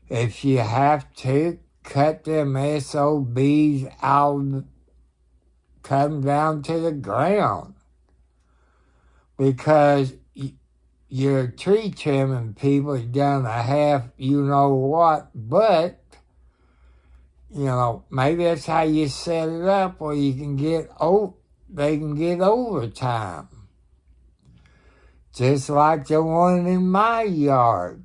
If you have to, cut them SOBs out, cut them down to the ground. Because your tree trimming people is done a half you know what, but, maybe that's how you set it up where you can they can get overtime. Just like the one in my yard.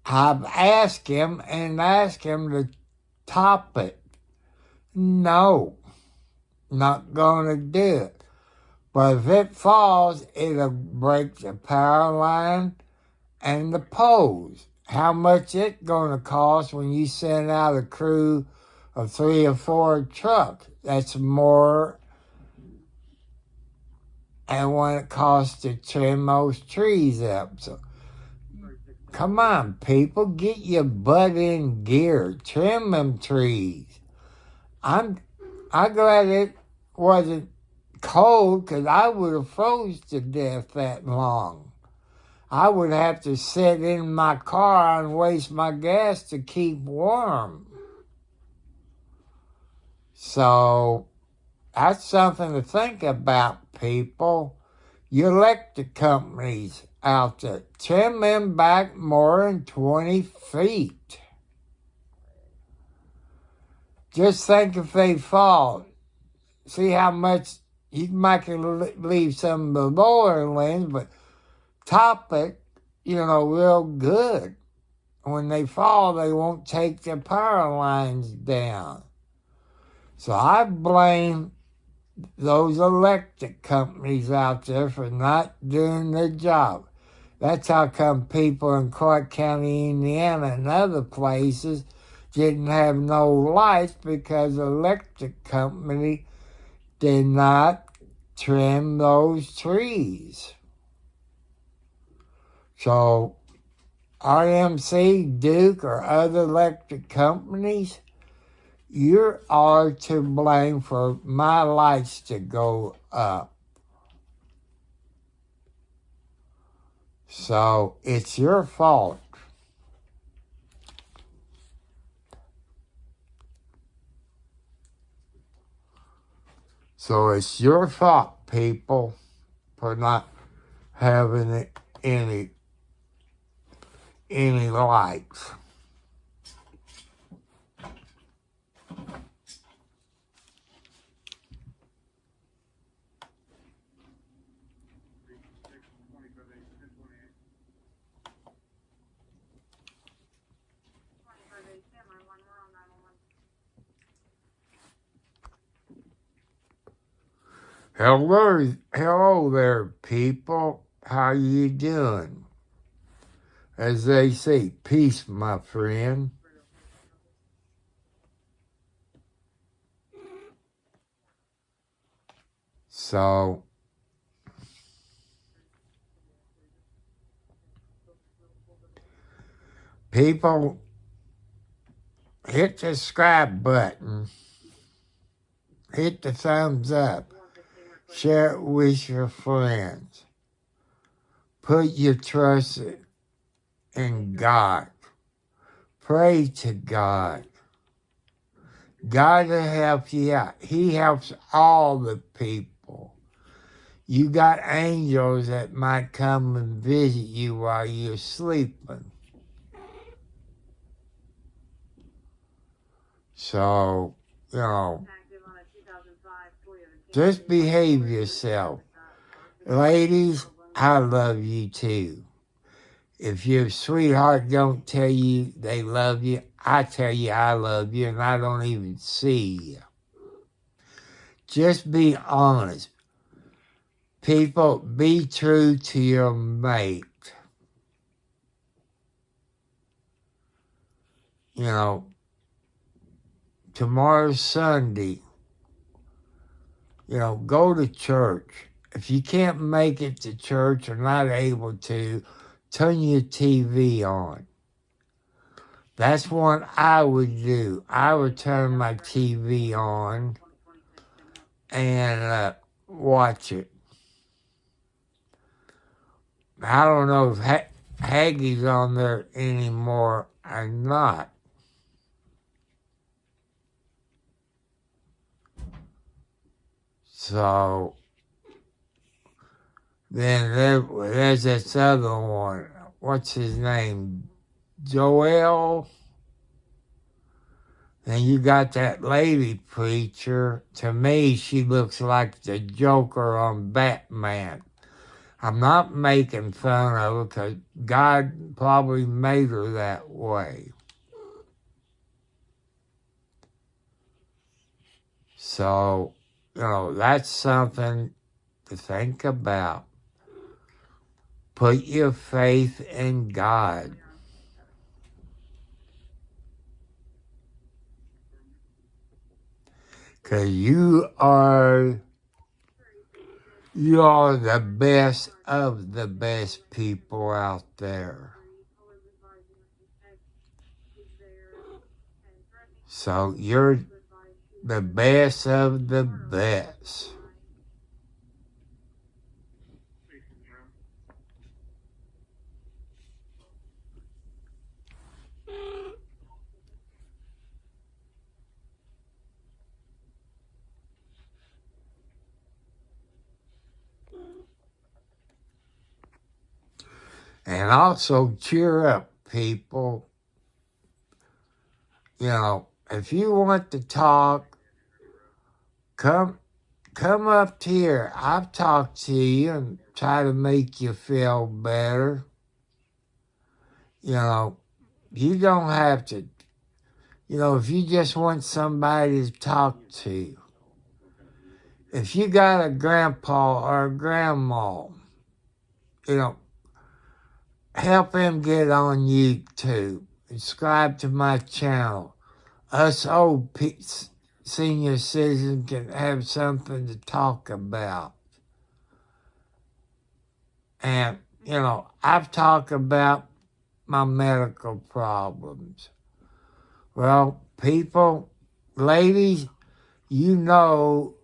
I've asked him to top it. No, not going to do it. But if it falls, it'll break the power line and the poles. How much it going to cost when you send out a crew of 3 or 4 trucks? That's more than what it costs to trim those trees up. So, come on, people, get your butt in gear. Trim them trees. I'm glad it wasn't cold, because I would have froze to death that long. I would have to sit in my car and waste my gas to keep warm. So that's something to think about, people. Your electric companies out there, trim them back more than 20 feet. Just think if they fall. See how much you might leave some of the lower limbs, but top it, real good. When they fall, they won't take the power lines down. So I blame those electric companies out there for not doing their job. That's how come people in Clark County, Indiana, and other places didn't have no lights, because the electric company did not trim those trees. So RMC, Duke, or other electric companies, you are to blame for my lights to go up. So it's your fault. So it's your fault, people, for not having any lights. Hello there, people. How you doing? As they say, peace, my friend. So, people, hit the subscribe button. Hit the thumbs up. Share it with your friends. Put your trust in God. Pray to God. God will help you out. He helps all the people. You got angels that might come and visit you while you're sleeping. So, just behave yourself. Ladies, I love you too. If your sweetheart don't tell you they love you, I tell you I love you, and I don't even see you. Just be honest. People, be true to your mate. You know, tomorrow's Sunday. You know, go to church. If you can't make it to church or not able to, turn your TV on. That's what I would do. I would turn my TV on and watch it. I don't know if Haggie's on there anymore or not. So then there's this other one. What's his name? Joel. And you got that lady preacher. To me, she looks like the Joker on Batman. I'm not making fun of her because God probably made her that way. So, you know, that's something to think about. Put your faith in God. Because you are the best of the best people out there. So you're the best of the best. And also cheer up, people. You know, if you want to talk, come up here. I've talked to you and try to make you feel better. You know, you don't have to, you know, if you just want somebody to talk to. If you got a grandpa or a grandma, you know, help him get on YouTube. Subscribe to my channel. Us old senior citizens can have something to talk about. And, you know, I've talked about my medical problems. Well, people, ladies, you know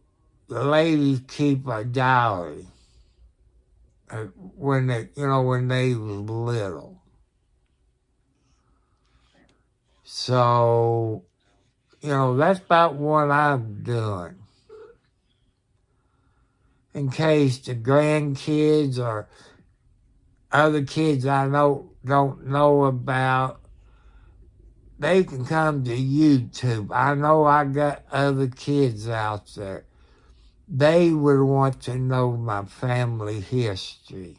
the ladies keep a diary when they was little. So, you know, that's about what I'm doing. In case the grandkids or other kids I don't know about, they can come to YouTube. I know I got other kids out there. They would want to know my family history.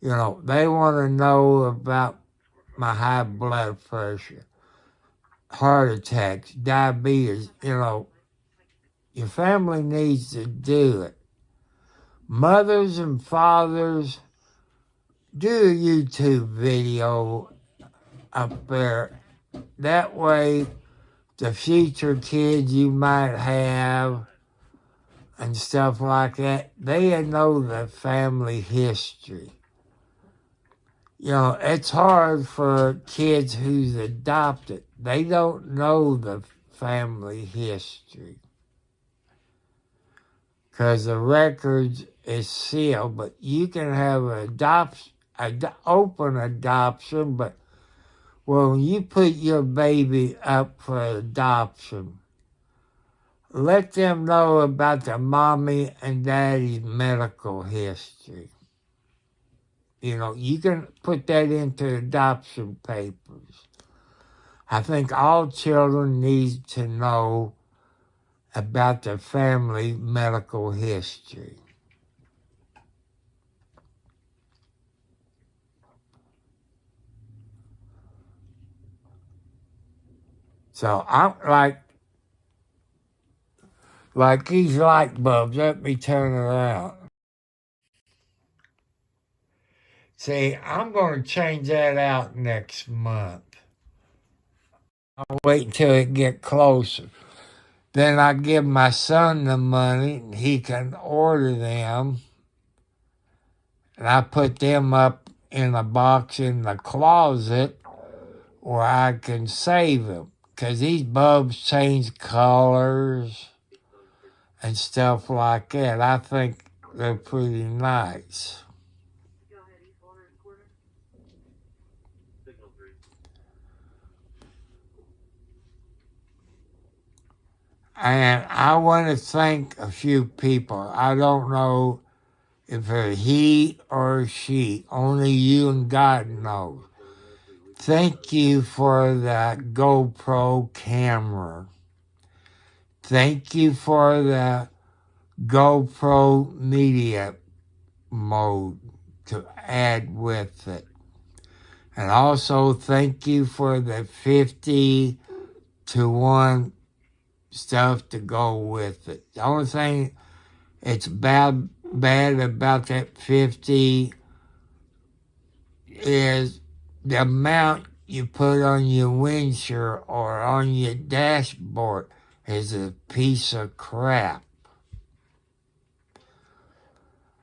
You know, they want to know about my high blood pressure, heart attacks, diabetes. You know, your family needs to do it. Mothers and fathers, do a YouTube video up there. That way, the future kids you might have and stuff like that, they know the family history. You know, it's hard for kids who's adopted. They don't know the family history because the records is sealed, but you can have an open adoption, but when you put your baby up for adoption, let them know about the mommy and daddy's medical history. You know, you can put that into adoption papers. I think all children need to know about their family medical history. So I'm like, Like these light bulbs. Let me turn it around. See, I'm going to change that out next month. I'll wait until it get closer. Then I give my son the money, and he can order them. And I put them up in a box in the closet where I can save them. Because these bulbs change colors and stuff like that. I think they're pretty nice. And I want to thank a few people. I don't know if they're he or she. Only you and God knows. Thank you for the GoPro camera. Thank you for the GoPro media mode to add with it. And also thank you for the 50 to 1 stuff to go with it. The only thing it's bad about that 50 is the amount you put on your windshield or on your dashboard is a piece of crap.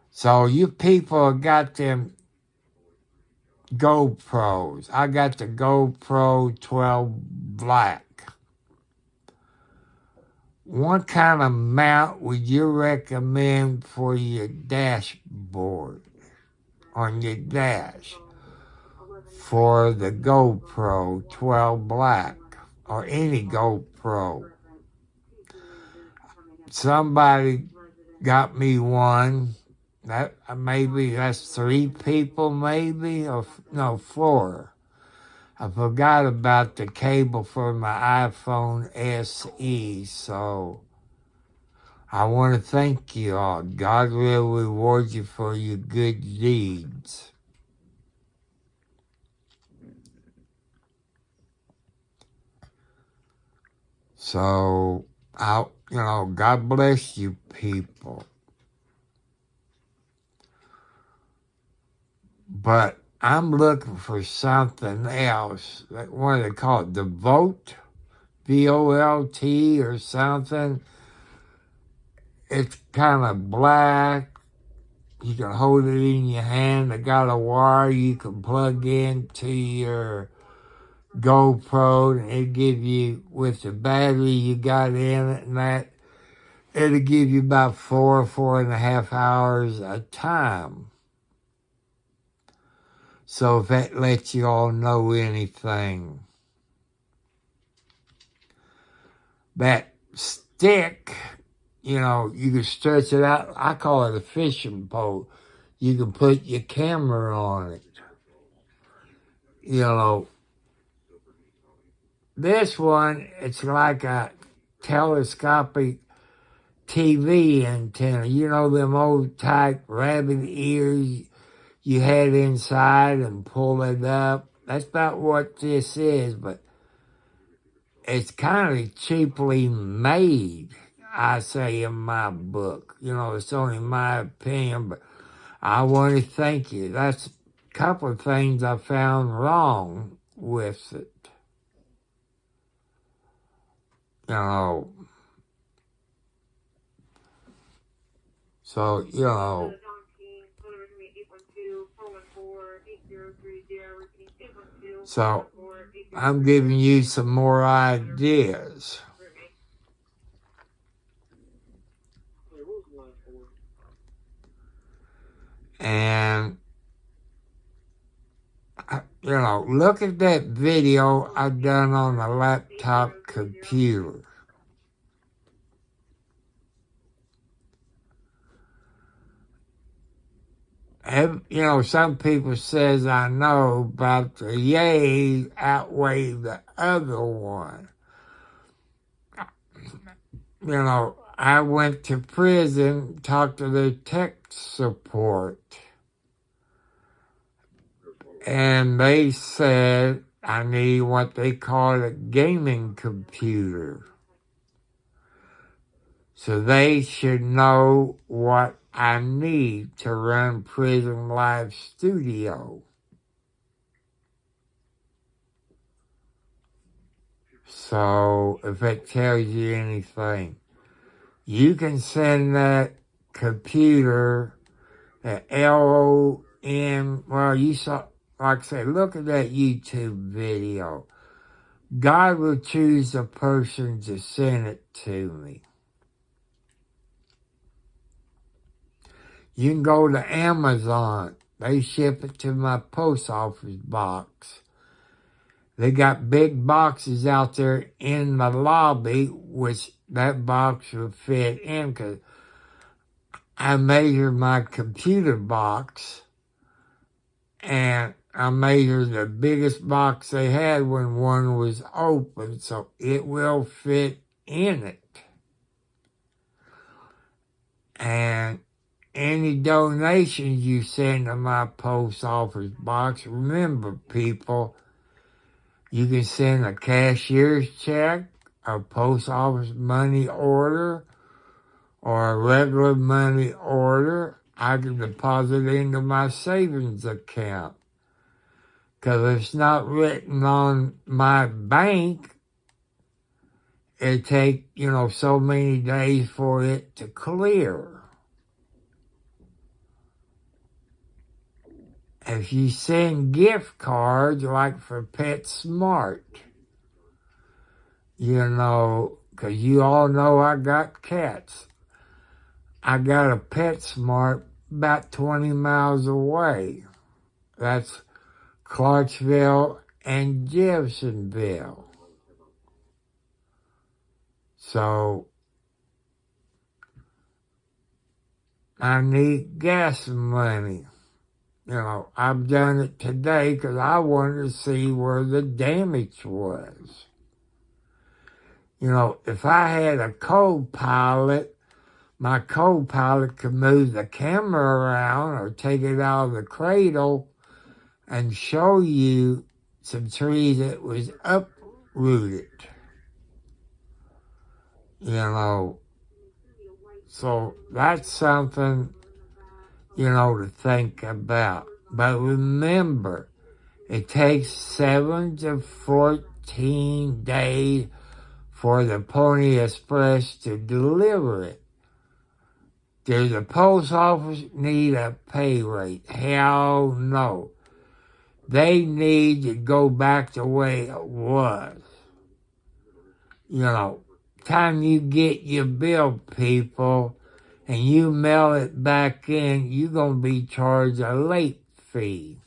So you people got them GoPros. I got the GoPro 12 Black. What kind of mount would you recommend for your dashboard on your dash for the GoPro 12 Black or any GoPro? Somebody got me one. That maybe that's 3 people, maybe, or no, 4. I forgot about the cable for my iPhone SE, so I want to thank you all. God will reward you for your good deeds. So, God bless you people. But I'm looking for something else. Like, what do they call it? The Volt? VOLT or something. It's kind of black. You can hold it in your hand. They got a wire you can plug into your GoPro, and it'll give you, with the battery you got in it and that, it'll give you about 4.5 hours a time. So if that lets you all know anything. That stick, you can stretch it out. I call it a fishing pole. You can put your camera on it. This one, it's like a telescopic TV antenna. Them old type rabbit ears you had inside and pull it up. That's about what this is, but it's kind of cheaply made, I say in my book. It's only my opinion, but I want to thank you. That's a couple of things I found wrong with it. So, So, I'm giving you some more ideas. And, look at that video I done on a laptop computer. Some people says I know about the yays outweigh the other one. I went to prison, talked to their tech support, and they said I need what they call a gaming computer. So they should know what I need to run Prison Live Studio. So if it tells you anything, you can send that computer, the LON, well, you saw, like I said, look at that YouTube video. God will choose the person to send it to me. You can go to Amazon. They ship it to my post office box. They got big boxes out there in the lobby, which that box would fit in, because I measured my computer box, and I measured the biggest box they had when one was open, so it will fit in it. And any donations you send to my post office box, remember, people, you can send a cashier's check, a post office money order, or a regular money order. I can deposit into my savings account. Because if it's not written on my bank, it take, so many days for it to clear. If you send gift cards, like for PetSmart, because you all know I got cats. I got a PetSmart about 20 miles away. That's Clarksville and Jeffersonville. So, I need gas money. I've done it today because I wanted to see where the damage was. If I had a co-pilot, my co-pilot could move the camera around or take it out of the cradle and show you some trees that was uprooted. So that's something, to think about. But remember, it takes 7 to 14 days for the Pony Express to deliver it. Does the post office need a pay rate? Hell no. They need to go back the way it was. Time you get your bill, people, and you mail it back in, you're going to be charged a late fee.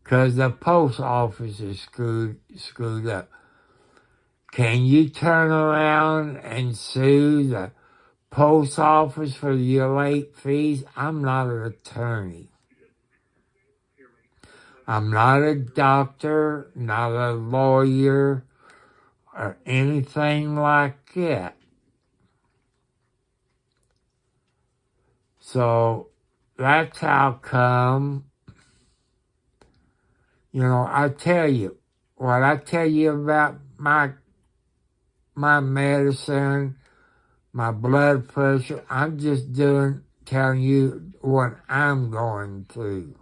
Because the post office is screwed up. Can you turn around and sue the post office for your late fees? I'm not an attorney. I'm not a doctor, not a lawyer, or anything like that. So that's how come, I tell you, what I tell you about my medicine, my blood pressure, I'm just telling you what I'm going through.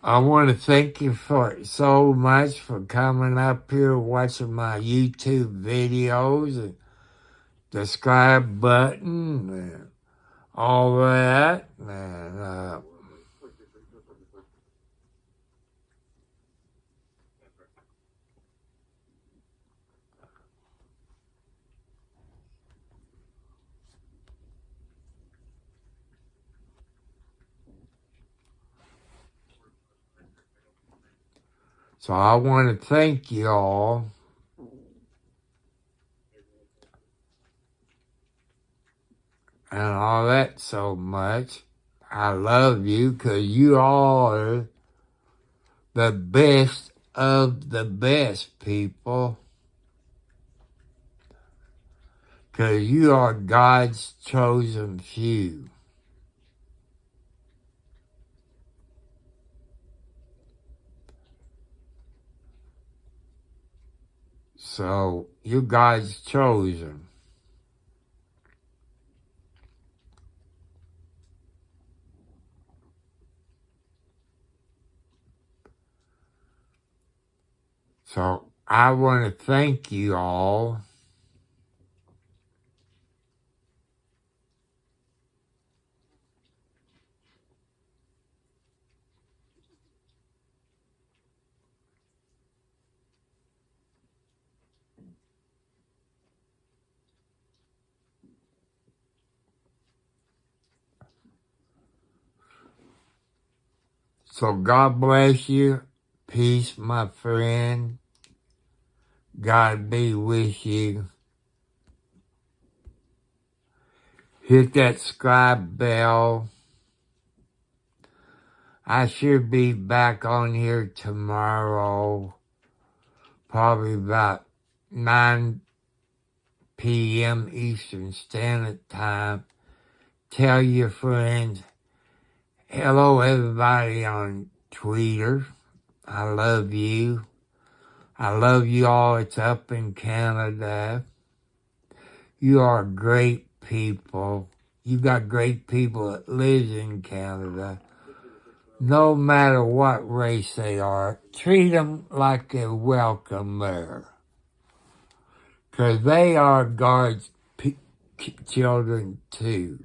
I want to thank you so much for coming up here, watching my YouTube videos, and the subscribe button, and all that. And, so I want to thank you all. And all that so much. I love you because you all are the best of the best, people. Because you are God's chosen few. So, you God's chosen. So, I want to thank you all. So, God bless you. Peace, my friend. God be with you. Hit that subscribe bell. I should be back on here tomorrow, probably about 9 p.m. Eastern Standard Time. Tell your friends. Hello, everybody on Twitter. I love you. I love you all. It's up in Canada. You are great people. You got great people that live in Canada. No matter what race they are, treat them like they're welcome there. Because they are God's children too.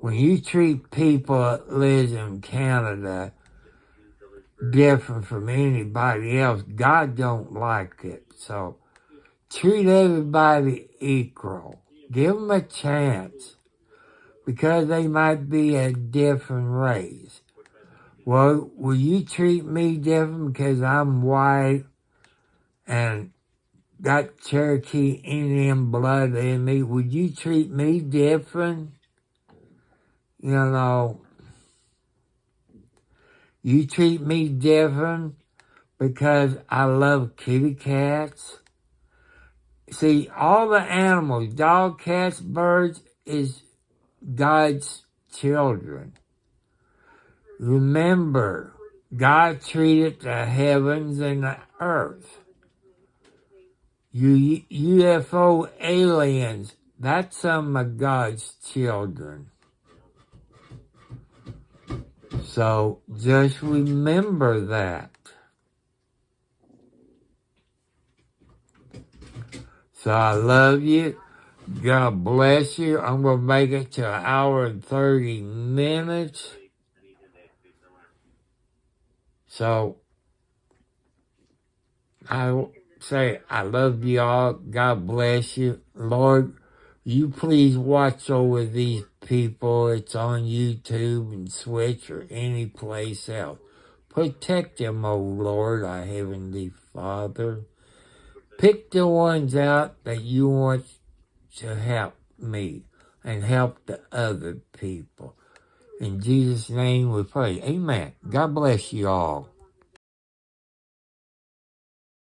When you treat people that live in Canada different from anybody else, God don't like it. So treat everybody equal. Give them a chance. Because they might be a different race. Well, will you treat me different because I'm white and got Cherokee Indian blood in me? Would you treat me different? You know, you treat me different because I love kitty cats. See, all the animals, dog, cats, birds, is God's children. Remember, God treated the heavens and the earth. You UFO aliens, that's some of God's children. So just remember that. So I love you. God bless you. I'm going to make it to 1 hour and 30 minutes. So I say I love you all. God bless you. Lord, you please watch over these people. It's on YouTube and Switch or any place else. Protect them, O Lord, our Heavenly Father. Pick the ones out that you want to help me and help the other people. In Jesus' name we pray. Amen. God bless you all.